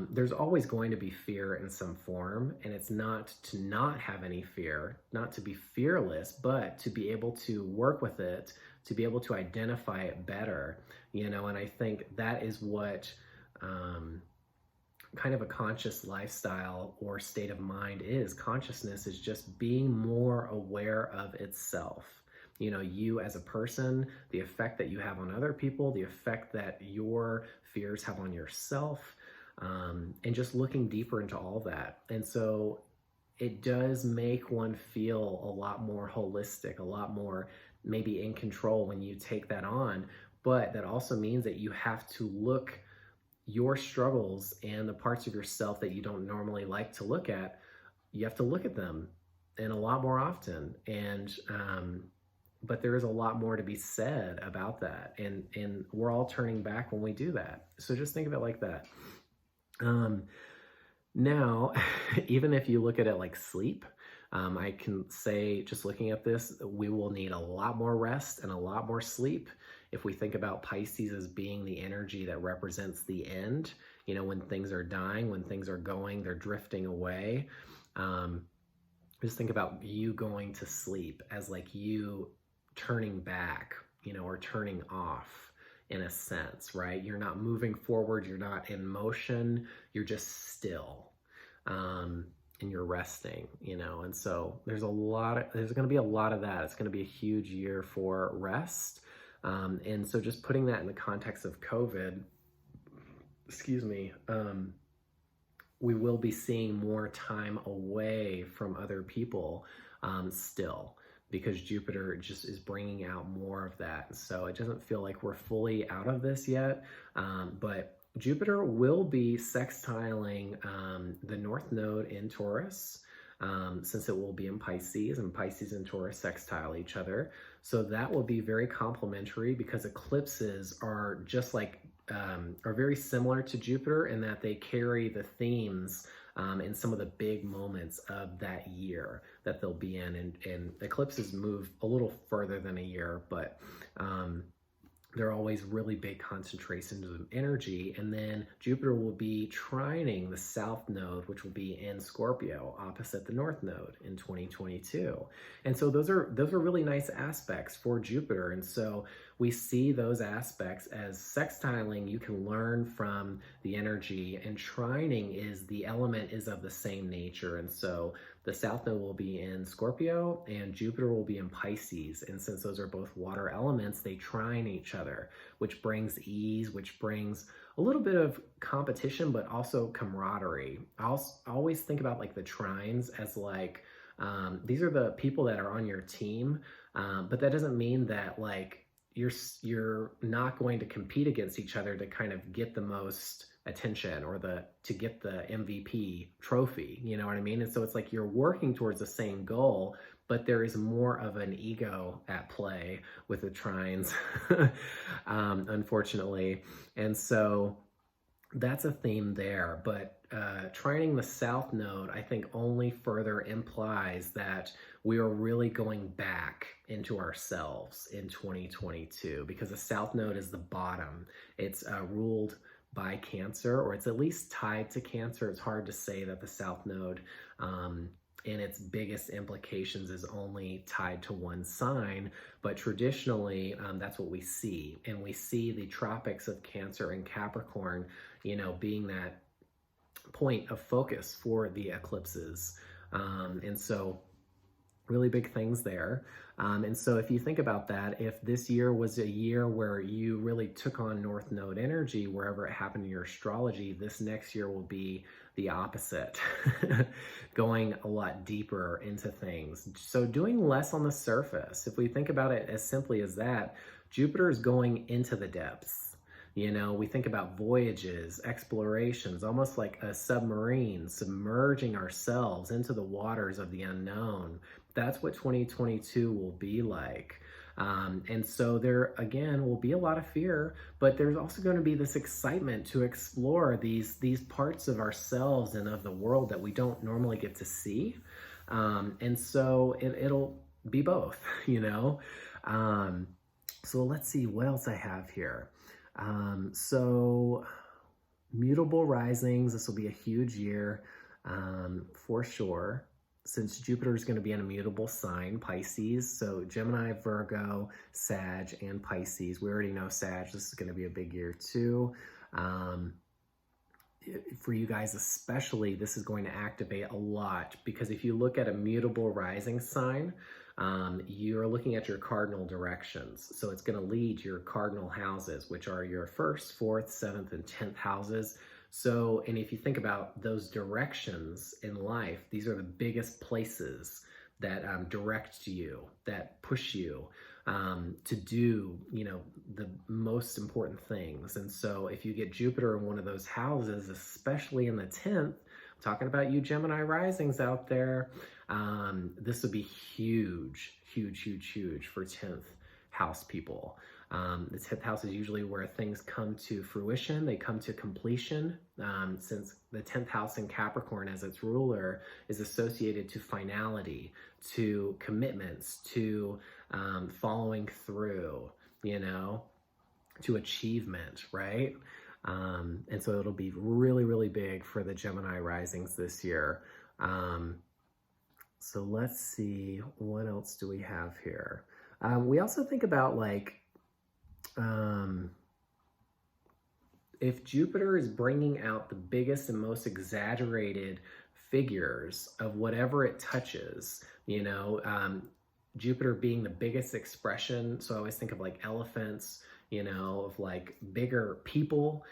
there's always going to be fear in some form, and it's not to not have any fear, not to be fearless, but to be able to work with it, to be able to identify it better, and I think that is what kind of a conscious lifestyle or state of mind is. Consciousness is just being more aware of itself. You as a person, the effect that you have on other people, the effect that your fears have on yourself, and just looking deeper into all that. And so it does make one feel a lot more holistic, a lot more maybe in control when you take that on. But that also means that you have to look your struggles and the parts of yourself that you don't normally like to look at, you have to look at them, and a lot more often. And but there is a lot more to be said about that, and we're all turning back when we do that. So just think of it like that. Now, even if you look at it like sleep, I can say, just looking at this, we will need a lot more rest and a lot more sleep. If we think about Pisces as being the energy that represents the end, when things are dying, when things are going, they're drifting away. Just think about you going to sleep as like you turning back, or turning off in a sense, right? You're not moving forward, you're not in motion, you're just still. And you're resting, and so there's going to be a lot of that. It's going to be a huge year for rest. And so just putting that in the context of COVID, excuse me, we will be seeing more time away from other people still, because Jupiter just is bringing out more of that. So it doesn't feel like we're fully out of this yet, but Jupiter will be sextiling the North Node in Taurus, since it will be in Pisces, and Pisces and Taurus sextile each other. So that will be very complementary, because eclipses are just like are very similar to Jupiter in that they carry the themes in some of the big moments of that year that they'll be in. And eclipses move a little further than a year, but they're always really big concentrations of energy. And then Jupiter will be trining the South Node, which will be in Scorpio, opposite the North Node in 2022. And so those are really nice aspects for Jupiter. And so we see those aspects as sextiling. You can learn from the energy, and trining is the element is of the same nature. And so the South Node will be in Scorpio and Jupiter will be in Pisces. And since those are both water elements, they trine each other, which brings ease, which brings a little bit of competition, but also camaraderie. I always think about like the trines as like, these are the people that are on your team, but that doesn't mean that like you're not going to compete against each other to kind of get the most attention or to get the MVP trophy, you know what I mean? And so it's like you're working towards the same goal, but there is more of an ego at play with the trines, unfortunately. And so that's a theme there. But trining the South Node, I think, only further implies that we are really going back into ourselves in 2022, because the South Node is the bottom. It's ruled by Cancer, or it's at least tied to Cancer. It's hard to say that the South Node in its biggest implications is only tied to one sign, but traditionally that's what we see. And we see the tropics of Cancer and Capricorn, you know, being that point of focus for the eclipses. And so really big things there. And so if you think about that, if this year was a year where you really took on North Node energy, wherever it happened in your astrology, this next year will be the opposite, going a lot deeper into things. So doing less on the surface. If we think about it as simply as that, Jupiter is going into the depths. You know, we think about voyages, explorations, almost like a submarine, submerging ourselves into the waters of the unknown. That's what 2022 will be like. And so there, again, will be a lot of fear, but there's also going to be this excitement to explore these parts of ourselves and of the world that we don't normally get to see. And so it'll be both, you know. So let's see what else I have here. So Mutable Risings, this will be a huge year for sure, since Jupiter is going to be in a mutable sign, Pisces. So Gemini, Virgo, Sag, and Pisces. We already know Sag, this is going to be a big year too. For you guys especially, this is going to activate a lot, because if you look at a mutable rising sign, you're looking at your cardinal directions. So it's going to lead your cardinal houses, which are your 1st, 4th, 7th, and 10th houses. So, and if you think about those directions in life, these are the biggest places that direct you, that push you to do, you know, the most important things. And so if you get Jupiter in one of those houses, especially in the 10th, I'm talking about you Gemini risings out there, this would be huge, huge, huge, huge for 10th house people. The 10th house is usually where things come to fruition, they come to completion, since the 10th house in Capricorn as its ruler is associated to finality, to commitments, to following through, you know, to achievement, right? And so it'll be really, really big for the Gemini risings this year. So let's see, what else do we have here? We also think about like, if Jupiter is bringing out the biggest and most exaggerated figures of whatever it touches, you know, Jupiter being the biggest expression. So I always think of like elephants, you know, of like bigger people.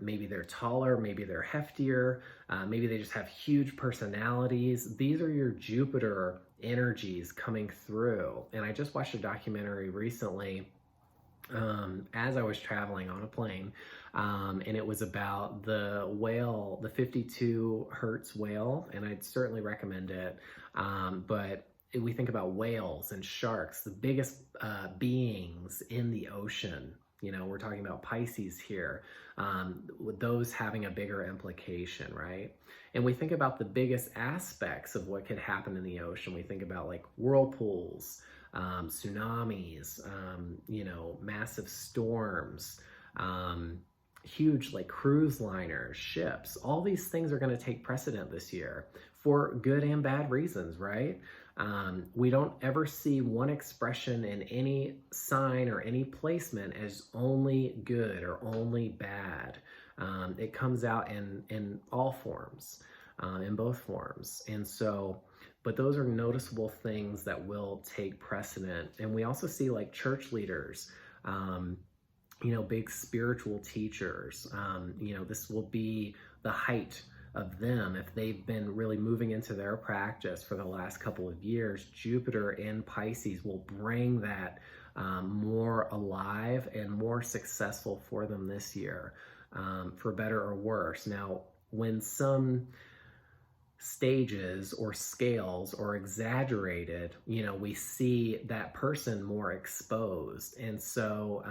Maybe they're taller, maybe they're heftier, maybe they just have huge personalities. These are your Jupiter energies coming through. And I just watched a documentary recently as I was traveling on a plane, and it was about the whale, the 52 hertz whale, and I'd certainly recommend it. But we think about whales and sharks, the biggest beings in the ocean. You know, we're talking about Pisces here, with those having a bigger implication, right? And we think about the biggest aspects of what could happen in the ocean. We think about like whirlpools, tsunamis, you know, massive storms, huge like cruise liners, ships. All these things are going to take precedent this year for good and bad reasons, right? We don't ever see one expression in any sign or any placement as only good or only bad. It comes out in all forms, in both forms. And so, but those are noticeable things that will take precedent. And we also see like church leaders, you know, big spiritual teachers. You know, this will be the height of them if they've been really moving into their practice for the last couple of years. Jupiter in Pisces will bring that more alive and more successful for them this year, for better or worse. Now, when some stages or scales or exaggerated, you know, we see that person more exposed. And so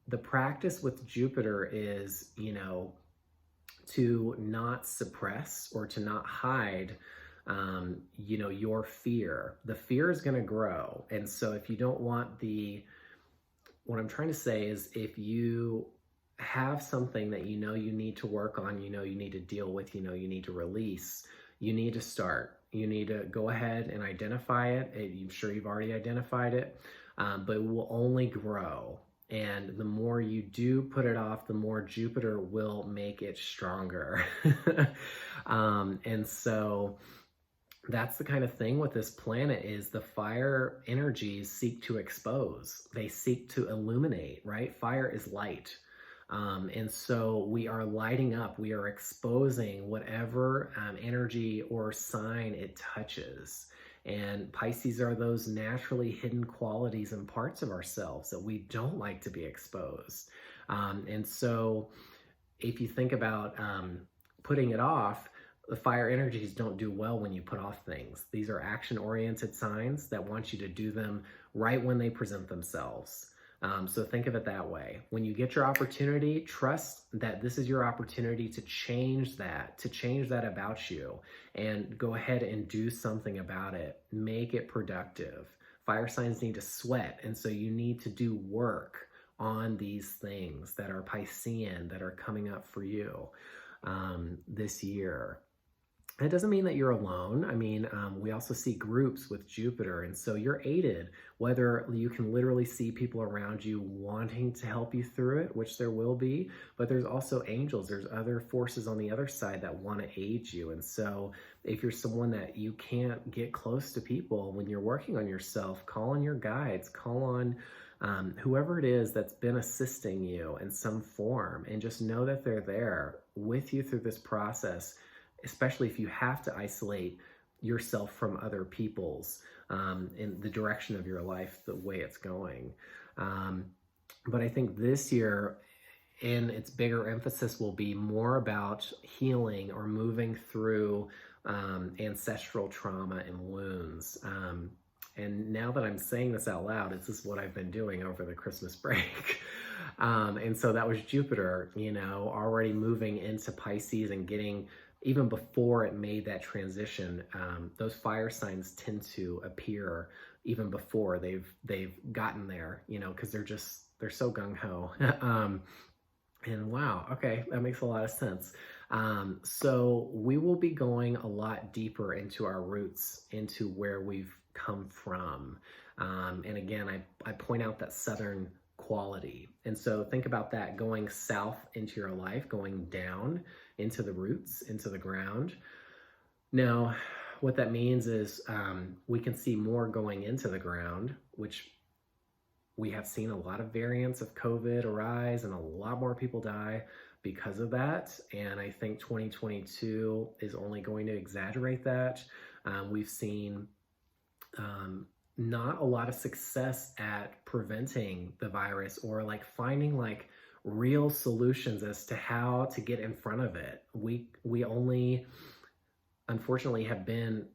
the practice with Jupiter is, you know, to not suppress or to not hide, you know, your fear. The fear is going to grow. And so if you don't want what I'm trying to say is, if you have something that you know you need to work on, you know you need to deal with, you know you need to release, you need to start. You need to go ahead and identify it. I'm sure you've already identified it, but it will only grow. And the more you do put it off, the more Jupiter will make it stronger. And so that's the kind of thing with this planet, is the fire energies seek to expose. They seek to illuminate, right? Fire is light. And so we are lighting up, we are exposing whatever energy or sign it touches. And Pisces are those naturally hidden qualities and parts of ourselves that we don't like to be exposed. And so if you think about putting it off, the fire energies don't do well when you put off things. These are action-oriented signs that want you to do them right when they present themselves. So think of it that way. When you get your opportunity, trust that this is your opportunity to change that about you, and go ahead and do something about it. Make it productive. Fire signs need to sweat, and so you need to do work on these things that are Piscean, that are coming up for you this year. It doesn't mean that you're alone. I mean, we also see groups with Jupiter, and so you're aided, whether you can literally see people around you wanting to help you through it, which there will be, but there's also angels, there's other forces on the other side that want to aid you. And so if you're someone that you can't get close to people when you're working on yourself, call on your guides, call on whoever it is that's been assisting you in some form, and just know that they're there with you through this process, especially if you have to isolate yourself from other people's in the direction of your life, the way it's going. But I think this year, in its bigger emphasis, will be more about healing or moving through ancestral trauma and wounds. And now that I'm saying this out loud, this is what I've been doing over the Christmas break. And so that was Jupiter, you know, already moving into Pisces and getting, even before it made that transition, those fire signs tend to appear even before they've gotten there, you know, because they're so gung-ho. And wow, okay, that makes a lot of sense. So we will be going a lot deeper into our roots, into where we've come from. And again, I point out that southern quality. And so think about that, going south into your life, going down into the roots, into the ground. Now, what that means is we can see more going into the ground, which We have seen a lot of variants of COVID arise, and a lot more people die because of that. And I think 2022 is only going to exaggerate that. We've seen not a lot of success at preventing the virus, or like finding like real solutions as to how to get in front of it. We only, unfortunately, have been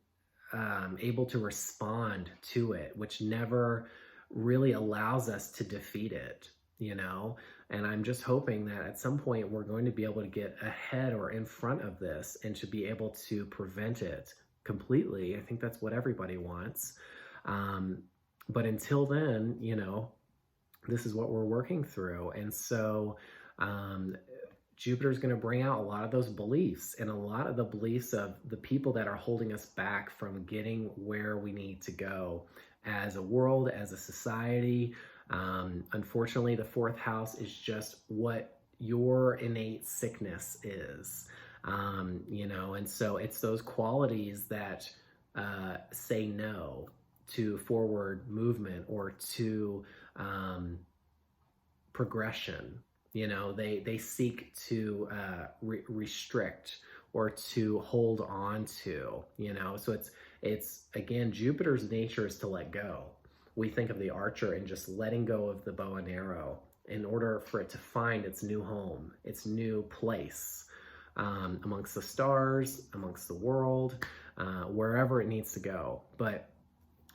able to respond to it, which never really allows us to defeat it, you know? And I'm just hoping that at some point we're going to be able to get ahead or in front of this and to be able to prevent it completely. I think that's what everybody wants. But until then, you know, this is what we're working through. And so Jupiter's going to bring out a lot of those beliefs, and a lot of the beliefs of the people that are holding us back from getting where we need to go as a world, as a society. Unfortunately, the fourth house is just what your innate sickness is, you know, and so it's those qualities that say no to forward movement or to progression. You know, they seek to restrict or to hold on to, you know. So it's again, Jupiter's nature is to let go. We think of the archer and just letting go of the bow and arrow in order for it to find its new home, its new place amongst the stars, amongst the world, wherever it needs to go. But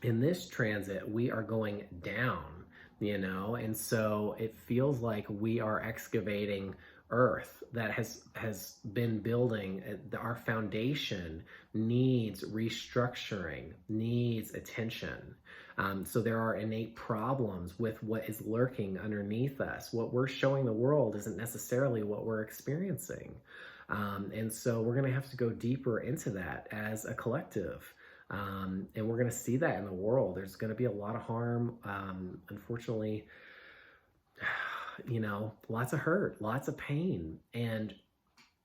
in this transit, we are going down, you know, and so it feels like we are excavating earth that has been building. Our foundation needs restructuring, needs attention. So there are innate problems with what is lurking underneath us. What we're showing the world isn't necessarily what we're experiencing. And so we're going to have to go deeper into that as a collective. And we're going to see that in the world. There's going to be a lot of harm. Unfortunately, you know, lots of hurt, lots of pain. And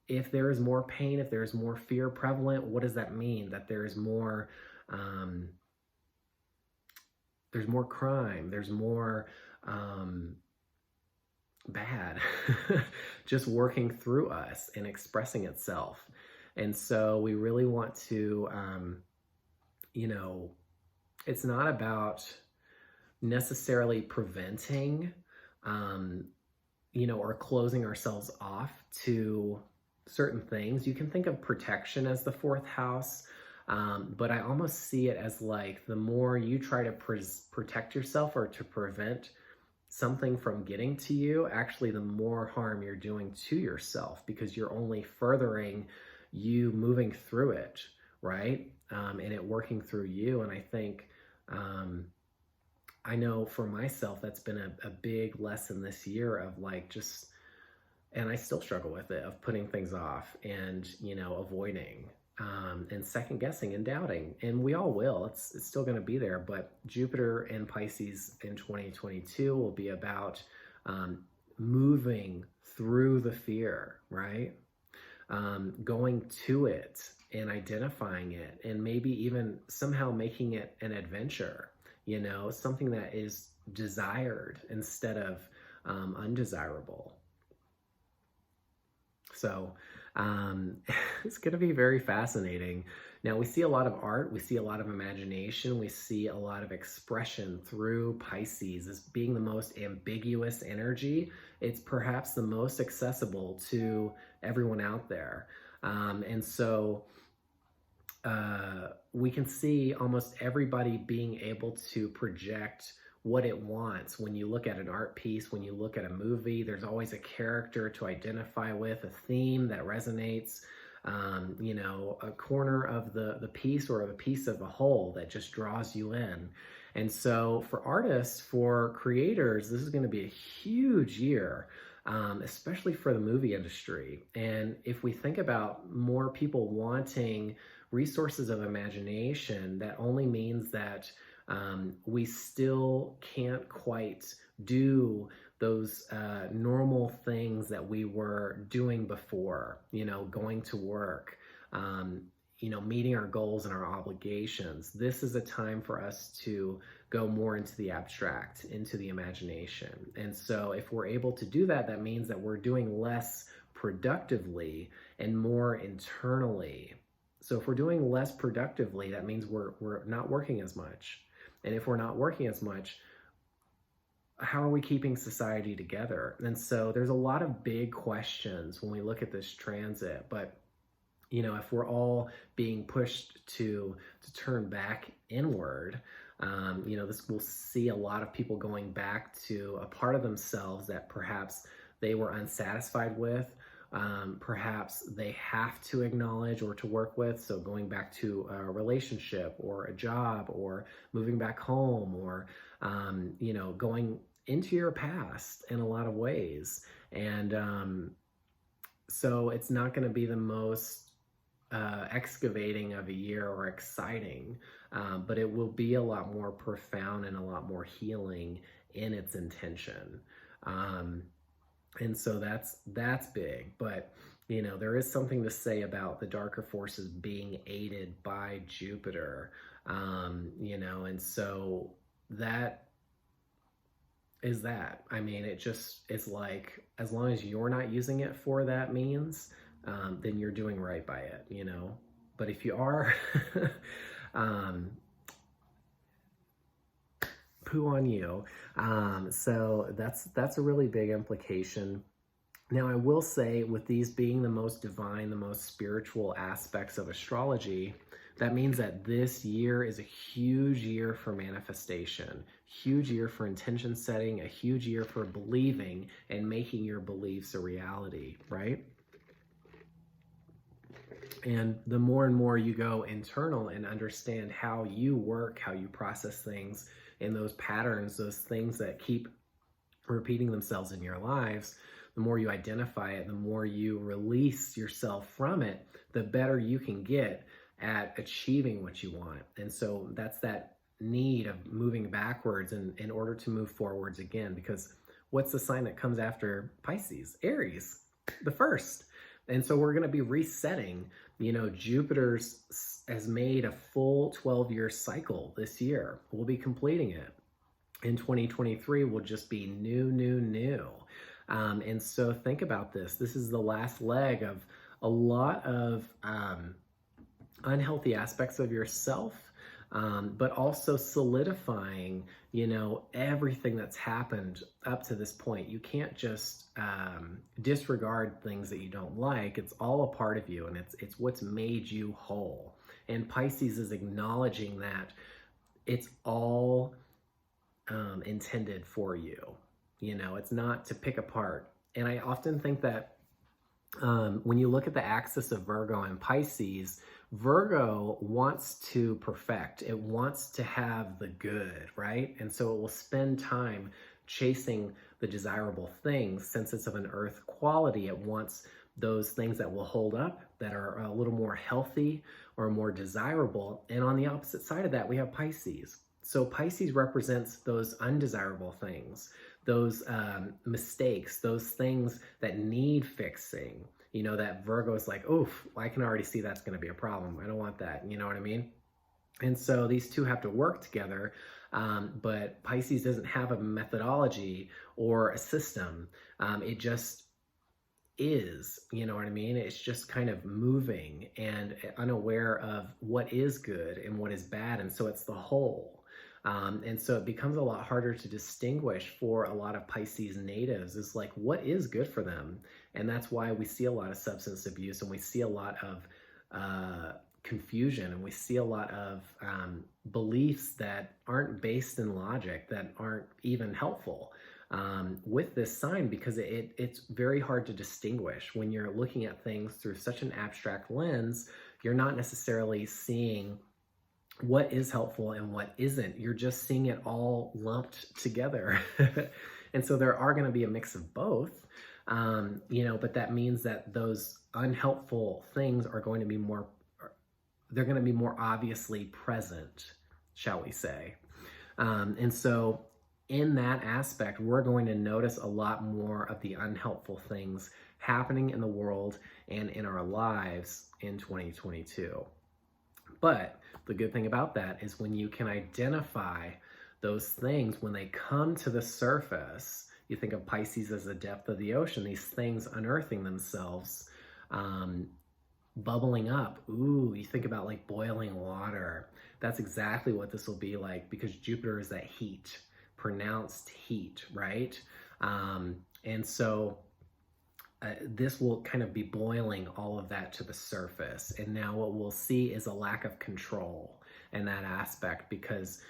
if there is more pain, if there's more fear prevalent, what does that mean? That there's more crime, there's more bad just working through us and expressing itself. And so we really want to, you know, it's not about necessarily preventing, you know, or closing ourselves off to certain things. You can think of protection as the fourth house, but I almost see it as like the more you try to protect yourself or to prevent something from getting to you, actually the more harm you're doing to yourself, because you're only furthering you moving through it, right? And it working through you. And I think, I know for myself, that's been a big lesson this year of like just, and I still struggle with it, of putting things off and, you know, avoiding, and second guessing and doubting. And we all will, it's still going to be there. But Jupiter and Pisces in 2022 will be about moving through the fear, right? Going to it and identifying it, and maybe even somehow making it an adventure, you know, something that is desired instead of undesirable. So it's going to be very fascinating. Now, we see a lot of art, we see a lot of imagination, we see a lot of expression through Pisces as being the most ambiguous energy. It's perhaps the most accessible to everyone out there. And so we can see almost everybody being able to project what it wants. When you look at an art piece, when you look at a movie, there's always a character to identify with, a theme that resonates, you know, a corner of the piece or a piece of the whole that just draws you in. And so for artists, for creators, this is going to be a huge year, especially for the movie industry. And if we think about more people wanting resources of imagination, that only means that we still can't quite do those normal things that we were doing before, you know, going to work, meeting our goals and our obligations. This is a time for us to go more into the abstract, into the imagination. And so if we're able to do that, that means that we're doing less productively and more internally. So if we're doing less productively, that means we're not working as much. And if we're not working as much, how are we keeping society together? And so there's a lot of big questions when we look at this transit, but if we're all being pushed to turn back inward, this will see a lot of people going back to a part of themselves that perhaps they were unsatisfied with, perhaps they have to acknowledge or to work with. So going back to a relationship or a job or moving back home or, going into your past in a lot of ways. And so it's not going to be the most excavating of a year or exciting, but it will be a lot more profound and a lot more healing in its intention. And so that's big, but there is something to say about the darker forces being aided by Jupiter, and so that is that. I mean, it's like, as long as you're not using it for that means, then you're doing right by it, But if you are, poo on you. So that's a really big implication. Now, I will say, with these being the most divine, the most spiritual aspects of astrology, that means that this year is a huge year for manifestation, huge year for intention setting, a huge year for believing and making your beliefs a reality, right? And the more and more you go internal and understand how you work, how you process things, and those patterns, those things that keep repeating themselves in your lives, the more you identify it, the more you release yourself from it, the better you can get at achieving what you want. And so that's that need of moving backwards in order to move forwards again, because what's the sign that comes after Pisces? Aries, the first. And so we're going to be resetting. Jupiter has made a full 12-year cycle this year. We'll be completing it. In 2023 will just be new. And so think about this. This is the last leg of a lot of unhealthy aspects of yourself, but also solidifying, everything that's happened up to this point. You can't just disregard things that you don't like. It's all a part of you, and it's what's made you whole. And Pisces is acknowledging that it's all intended for you. It's not to pick apart. And I often think that when you look at the axis of Virgo and Pisces, Virgo wants to perfect. It wants to have the good, right? And so it will spend time chasing the desirable things. Since it's of an earth quality, it wants those things that will hold up, that are a little more healthy or more desirable. And on the opposite side of that, we have Pisces. So Pisces represents those undesirable things, those mistakes, those things that need fixing. That Virgo is like, oof, I can already see that's going to be a problem. I don't want that. You know what I mean? And so these two have to work together. But Pisces doesn't have a methodology or a system. It just is, you know what I mean? It's just kind of moving and unaware of what is good and what is bad. And so it's the whole. And so it becomes a lot harder to distinguish for a lot of Pisces natives. It's like, what is good for them? And that's why we see a lot of substance abuse, and we see a lot of confusion, and we see a lot of beliefs that aren't based in logic, that aren't even helpful with this sign, because it's very hard to distinguish. When you're looking at things through such an abstract lens, you're not necessarily seeing what is helpful and what isn't. You're just seeing it all lumped together. And so there are going to be a mix of both, but that means that those unhelpful things are going to be more, they're going to be more obviously present, shall we say. And so in that aspect, we're going to notice a lot more of the unhelpful things happening in the world and in our lives in 2022. But the good thing about that is when you can identify those things, when they come to the surface, you think of Pisces as the depth of the ocean, these things unearthing themselves, bubbling up. Ooh, you think about like boiling water. That's exactly what this will be like, because Jupiter is that heat, pronounced heat, right? And so this will kind of be boiling all of that to the surface. And now what we'll see is a lack of control in that aspect, because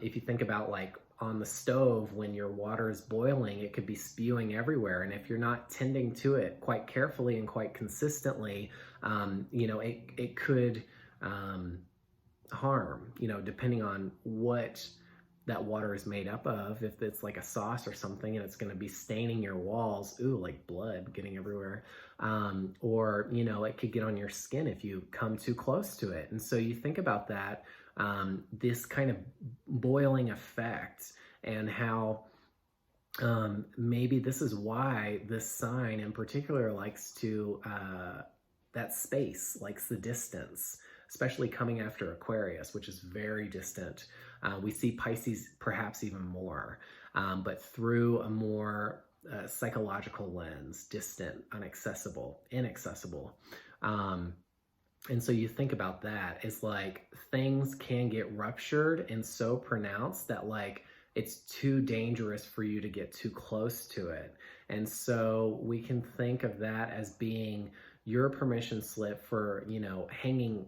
if you think about like on the stove, when your water is boiling, it could be spewing everywhere. And if you're not tending to it quite carefully and quite consistently, it could harm, depending on what that water is made up of. If it's like a sauce or something and it's going to be staining your walls, ooh, like blood getting everywhere, or it could get on your skin if you come too close to it. And so you think about that, this kind of boiling effect, and how maybe this is why this sign in particular likes to that space, likes the distance, especially coming after Aquarius, which is very distant. We see Pisces perhaps even more, but through a more psychological lens, distant, inaccessible. And so you think about that, it's like things can get ruptured and so pronounced that like it's too dangerous for you to get too close to it. And so we can think of that as being your permission slip for, hanging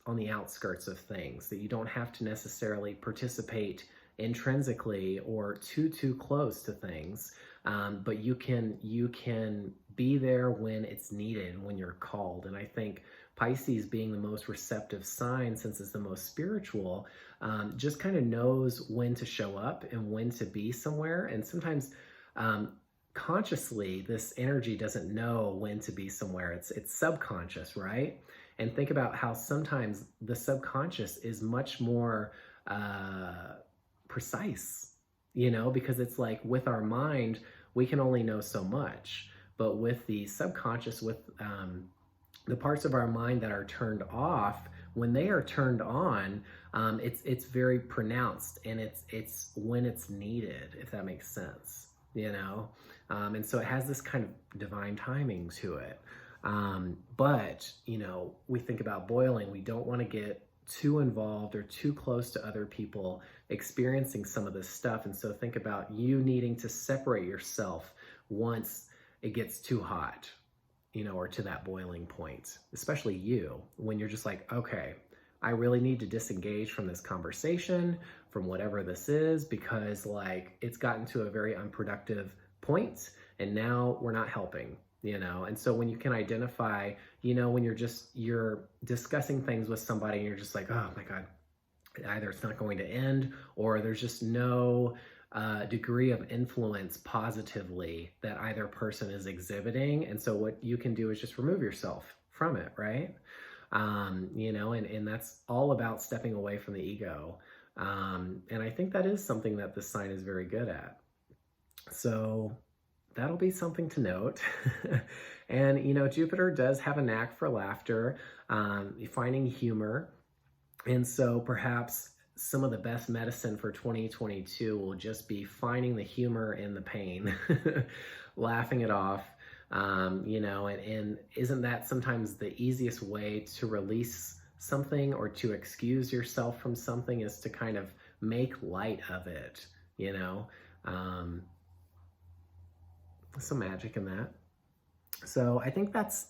on the outskirts of things, that you don't have to necessarily participate intrinsically or too close to things, but you can be there when it's needed, when you're called. And I think Pisces, being the most receptive sign, since it's the most spiritual, just kind of knows when to show up and when to be somewhere. And sometimes consciously, this energy doesn't know when to be somewhere. It's subconscious, right? And think about how sometimes the subconscious is much more precise, because it's like with our mind, we can only know so much. But with the subconscious, with the parts of our mind that are turned off, when they are turned on, it's very pronounced, and it's when it's needed, if that makes sense, and so it has this kind of divine timing to it. But we think about boiling, we don't want to get too involved or too close to other people experiencing some of this stuff. And so think about you needing to separate yourself once it gets too hot, or to that boiling point, especially you, when you're just like, okay, I really need to disengage from this conversation, from whatever this is, because like it's gotten to a very unproductive point and now we're not helping, And so when you can identify, when you're discussing things with somebody and you're just like, oh my God, either it's not going to end, or there's just no degree of influence positively that either person is exhibiting. And so what you can do is just remove yourself from it, right? And that's all about stepping away from the ego. And I think that is something that this sign is very good at. So that'll be something to note. And, Jupiter does have a knack for laughter, finding humor. And so perhaps some of the best medicine for 2022 will just be finding the humor in the pain, laughing it off, and isn't that sometimes the easiest way to release something or to excuse yourself from something, is to kind of make light of it, some magic in that. So I think that's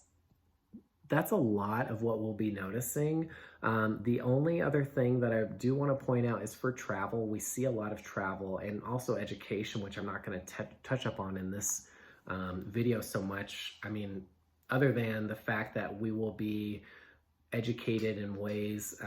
a lot of what we'll be noticing. The only other thing that I do want to point out is for travel. We see a lot of travel, and also education, which I'm not going to touch up on in this video so much. I mean, other than the fact that we will be educated in ways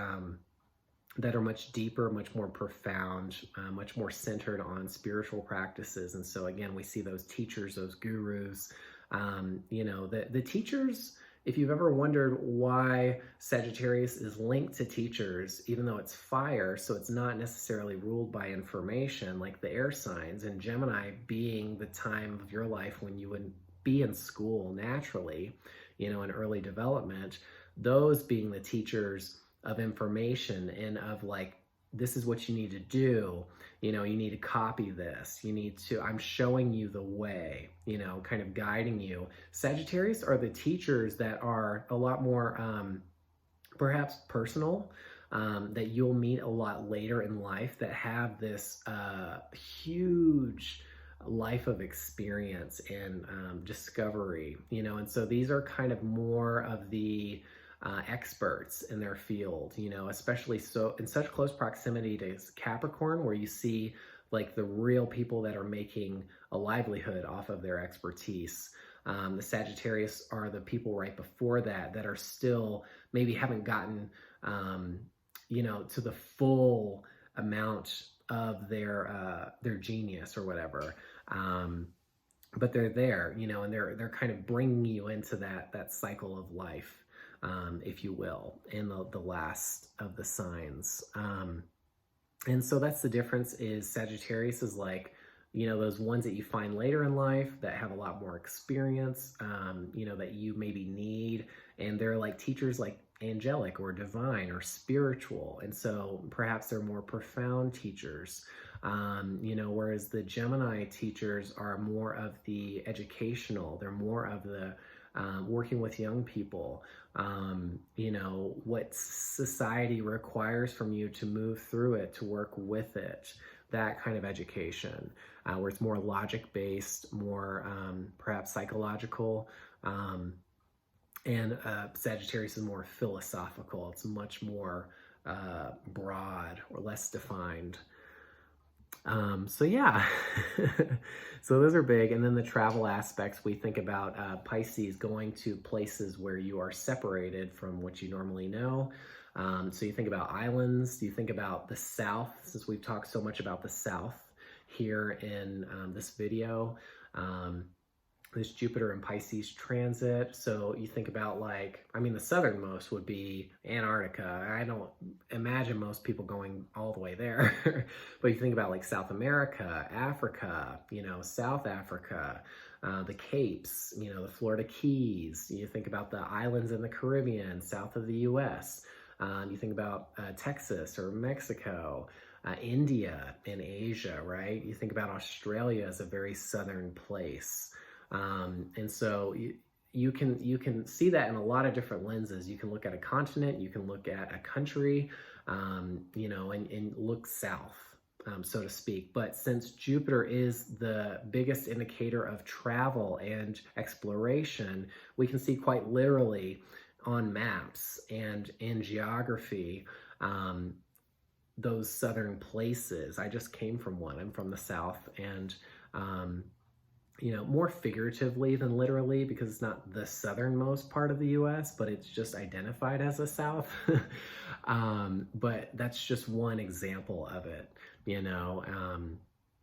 that are much deeper, much more profound, much more centered on spiritual practices. And so again, we see those teachers, those gurus, the teachers. If you've ever wondered why Sagittarius is linked to teachers, even though it's fire, so it's not necessarily ruled by information like the air signs, and Gemini being the time of your life when you would be in school naturally, in early development, those being the teachers of information and of like, this is what you need to do. You know, you need to copy this. You need to, I'm showing you the way, you know, kind of guiding you. Sagittarius are the teachers that are a lot more perhaps personal, that you'll meet a lot later in life that have this huge life of experience and discovery, you know, and so these are kind of more of the experts in their field, you know, especially so in such close proximity to Capricorn, where you see like the real people that are making a livelihood off of their expertise. The Sagittarius are the people right before that that are still maybe haven't gotten, you know, to the full amount of their genius or whatever. But they're there, you know, and they're kind of bringing you into that cycle of life, if you will, in the last of the signs. And so that's the difference, is Sagittarius is like, you know, those ones that you find later in life that have a lot more experience, you know, that you maybe need. And they're like teachers like angelic or divine or spiritual. And so perhaps they're more profound teachers, you know, whereas the Gemini teachers are more of the educational, they're more of the working with young people, you know, what society requires from you to move through it, to work with it, that kind of education, where it's more logic-based, more perhaps psychological, and Sagittarius is more philosophical. It's much more broad or less defined. So yeah, so those are big. And then the travel aspects, we think about Pisces going to places where you are separated from what you normally know. So you think about islands, you think about the South, since we've talked so much about the South here in this video. This Jupiter and Pisces transit. So you think about like, I mean, the southernmost would be Antarctica. I don't imagine most people going all the way there, but you think about like South America, Africa, you know, South Africa, the Capes, you know, the Florida Keys. You think about the islands in the Caribbean, south of the US. You think about Texas or Mexico, India and Asia, right? You think about Australia as a very southern place. And so you can see that in a lot of different lenses. You can look at a continent, you can look at a country, you know, and look south, so to speak. But since Jupiter is the biggest indicator of travel and exploration, we can see quite literally on maps and in geography, those southern places. I just came from one. I'm from the South, and you know, more figuratively than literally, because it's not the southernmost part of the US, but it's just identified as the South. But that's just one example of it, you know.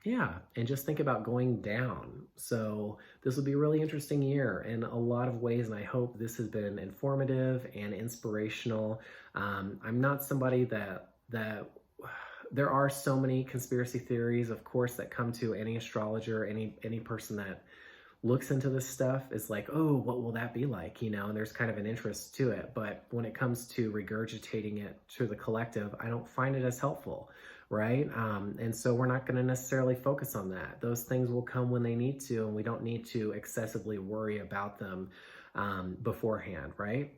Yeah, and just think about going down. So this will be a really interesting year in a lot of ways, and I hope this has been informative and inspirational. I'm not somebody that there are so many conspiracy theories, of course, that come to any astrologer, any person that looks into this stuff is like, oh, what will that be like? You know, and there's kind of an interest to it. But when it comes to regurgitating it to the collective, I don't find it as helpful, right? And so we're not going to necessarily focus on that. Those things will come when they need to, and we don't need to excessively worry about them beforehand, right?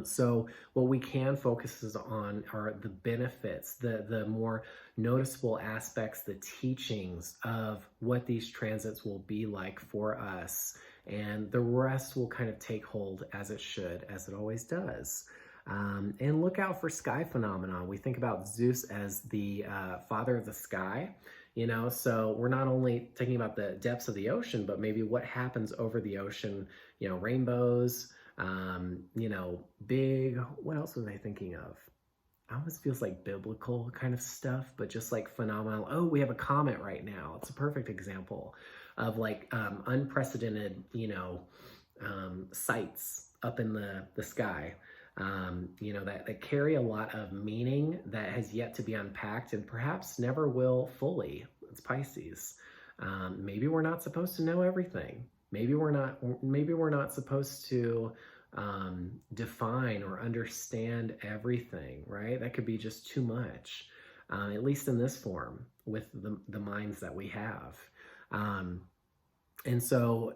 So what we can focus on are the benefits, the more noticeable aspects, the teachings of what these transits will be like for us. And the rest will kind of take hold as it should, as it always does. And look out for sky phenomena. We think about Zeus as the father of the sky, you know, so we're not only thinking about the depths of the ocean, but maybe what happens over the ocean, you know, rainbows, you know, big, what else was I thinking of? It almost feels like biblical kind of stuff, but just like phenomenal. Oh, we have a comet right now. It's a perfect example of like unprecedented, you know, sights up in the sky, you know, that carry a lot of meaning that has yet to be unpacked and perhaps never will fully. It's Pisces. Maybe we're not supposed to know everything. Maybe we're not supposed to define or understand everything, right? That could be just too much, at least in this form with the minds that we have. And so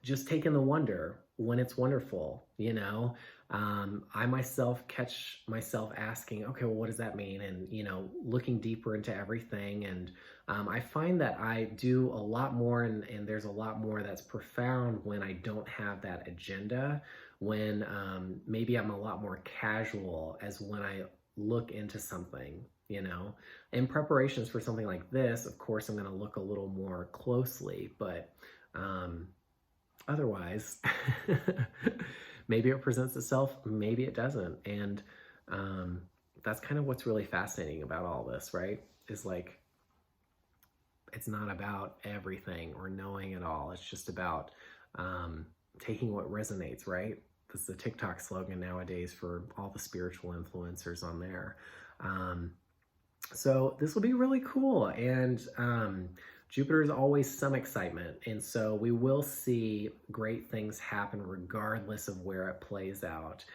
just take in the wonder when it's wonderful, you know. I myself catch myself asking, okay, well, what does that mean? And, you know, looking deeper into everything. And I find that I do a lot more, and there's a lot more that's profound when I don't have that agenda, when maybe I'm a lot more casual as when I look into something, you know. In preparations for something like this, of course, I'm going to look a little more closely, but otherwise, maybe it presents itself, maybe it doesn't. And that's kind of what's really fascinating about all this, right? Is like, it's not about everything or knowing it all. It's just about taking what resonates, right? That's the TikTok slogan nowadays for all the spiritual influencers on there. So this will be really cool. And Jupiter is always some excitement. And so we will see great things happen regardless of where it plays out.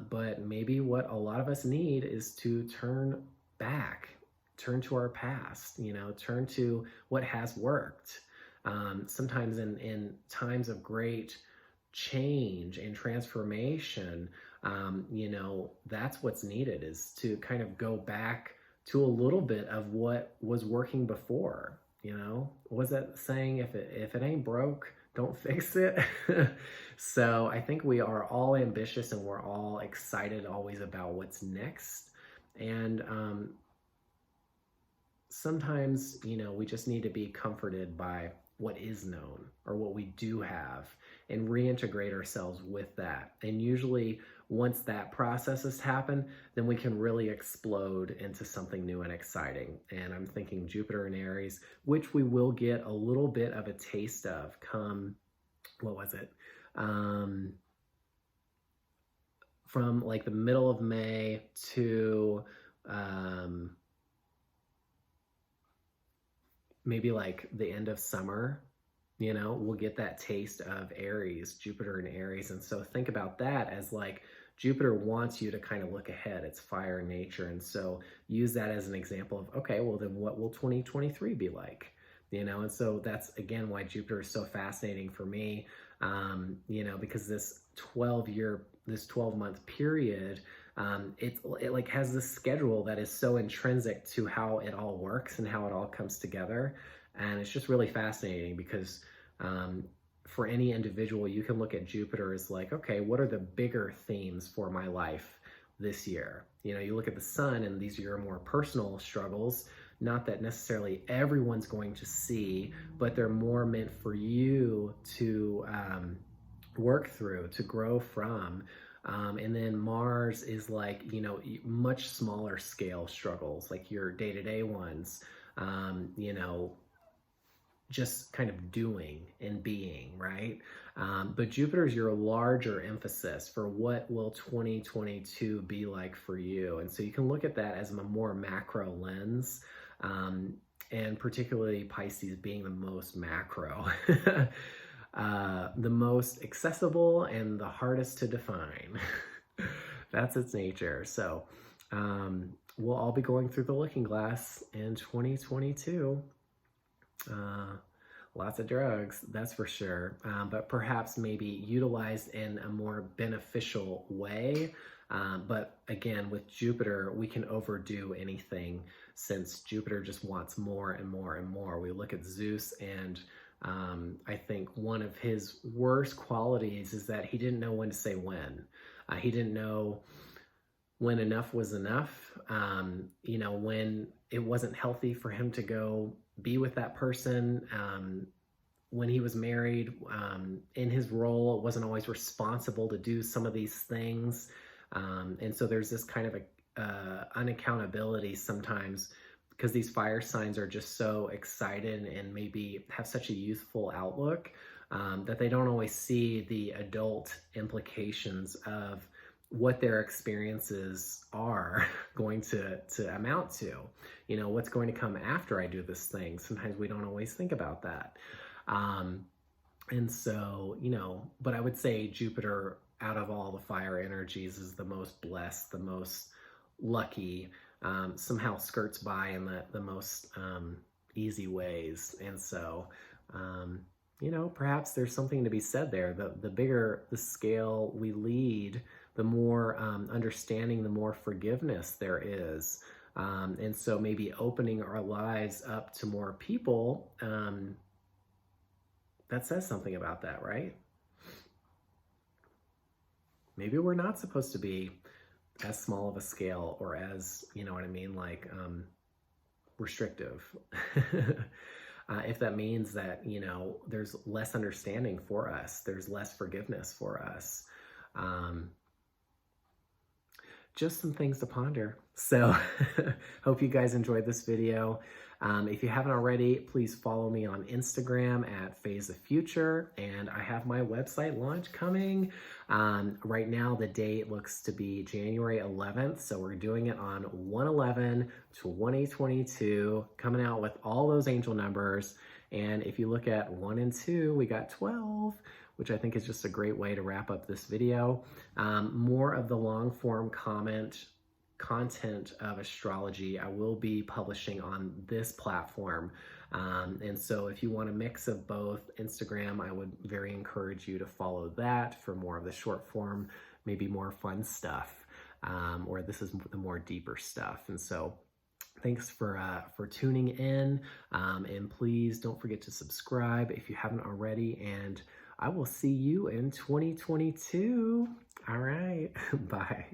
But maybe what a lot of us need is to turn back, turn to our past, you know, turn to what has worked. Sometimes in times of great change and transformation, you know, that's what's needed, is to kind of go back to a little bit of what was working before. You know, what was that saying? If it ain't broke, don't fix it. So I think we are all ambitious and we're all excited always about what's next. And sometimes, you know, we just need to be comforted by what is known or what we do have and reintegrate ourselves with that. And usually once that process has happened, then we can really explode into something new and exciting. And I'm thinking Jupiter in Aries, which we will get a little bit of a taste of come, what was it? From like the middle of May to maybe like the end of summer, you know, we'll get that taste of Aries, Jupiter in Aries. And so think about that as like, Jupiter wants you to kind of look ahead. It's fire in nature. And so use that as an example of, okay, well then what will 2023 be like? You know, and so that's again why Jupiter is so fascinating for me, you know, because this 12-month period, it like has this schedule that is so intrinsic to how it all works and how it all comes together. And it's just really fascinating because for any individual, you can look at Jupiter as like, okay, what are the bigger themes for my life this year? You know, you look at the sun and these are your more personal struggles, not that necessarily everyone's going to see, but they're more meant for you to work through, to grow from. And then Mars is like, you know, much smaller scale struggles, like your day-to-day ones, you know, just kind of doing and being, right? But Jupiter is your larger emphasis for what will 2022 be like for you. And so you can look at that as a more macro lens, and particularly Pisces being the most macro, the most accessible and the hardest to define. That's its nature. So we'll all be going through the looking glass in 2022. Lots of drugs, that's for sure, but perhaps maybe utilized in a more beneficial way. But again, with Jupiter, we can overdo anything since Jupiter just wants more and more and more. We look at Zeus, and I think one of his worst qualities is that he didn't know when to say when. He didn't know when enough was enough, you know, when it wasn't healthy for him to go be with that person. When he was married, in his role, it wasn't always responsible to do some of these things. And so there's this kind of unaccountability sometimes because these fire signs are just so excited and maybe have such a youthful outlook that they don't always see the adult implications of what their experiences are going to amount to. You know, what's going to come after I do this thing. Sometimes we don't always think about that. And so, you know, but I would say Jupiter out of all the fire energies is the most blessed, the most lucky, somehow skirts by in the most easy ways. And so, you know, perhaps there's something to be said there. The bigger the scale we lead, the more understanding, the more forgiveness there is. And so maybe opening our lives up to more people, that says something about that, right? Maybe we're not supposed to be as small of a scale or as, you know what I mean, like restrictive. If that means that, you know, there's less understanding for us, there's less forgiveness for us. Just some things to ponder. So hope you guys enjoyed this video. If you haven't already, please follow me on Instagram at Phase of Future, and I have my website launch coming. Right now, the date looks to be January 11th, so we're doing it on 1/11/2022, coming out with all those angel numbers. And if you look at 1 and 2, we got 12, which I think is just a great way to wrap up this video. More of the long form content of astrology I will be publishing on this platform. And so if you want a mix of both, Instagram, I would very encourage you to follow that for more of the short form, maybe more fun stuff, or this is the more deeper stuff. And so thanks for tuning in, and please don't forget to subscribe if you haven't already, and I will see you in 2022. All right, bye.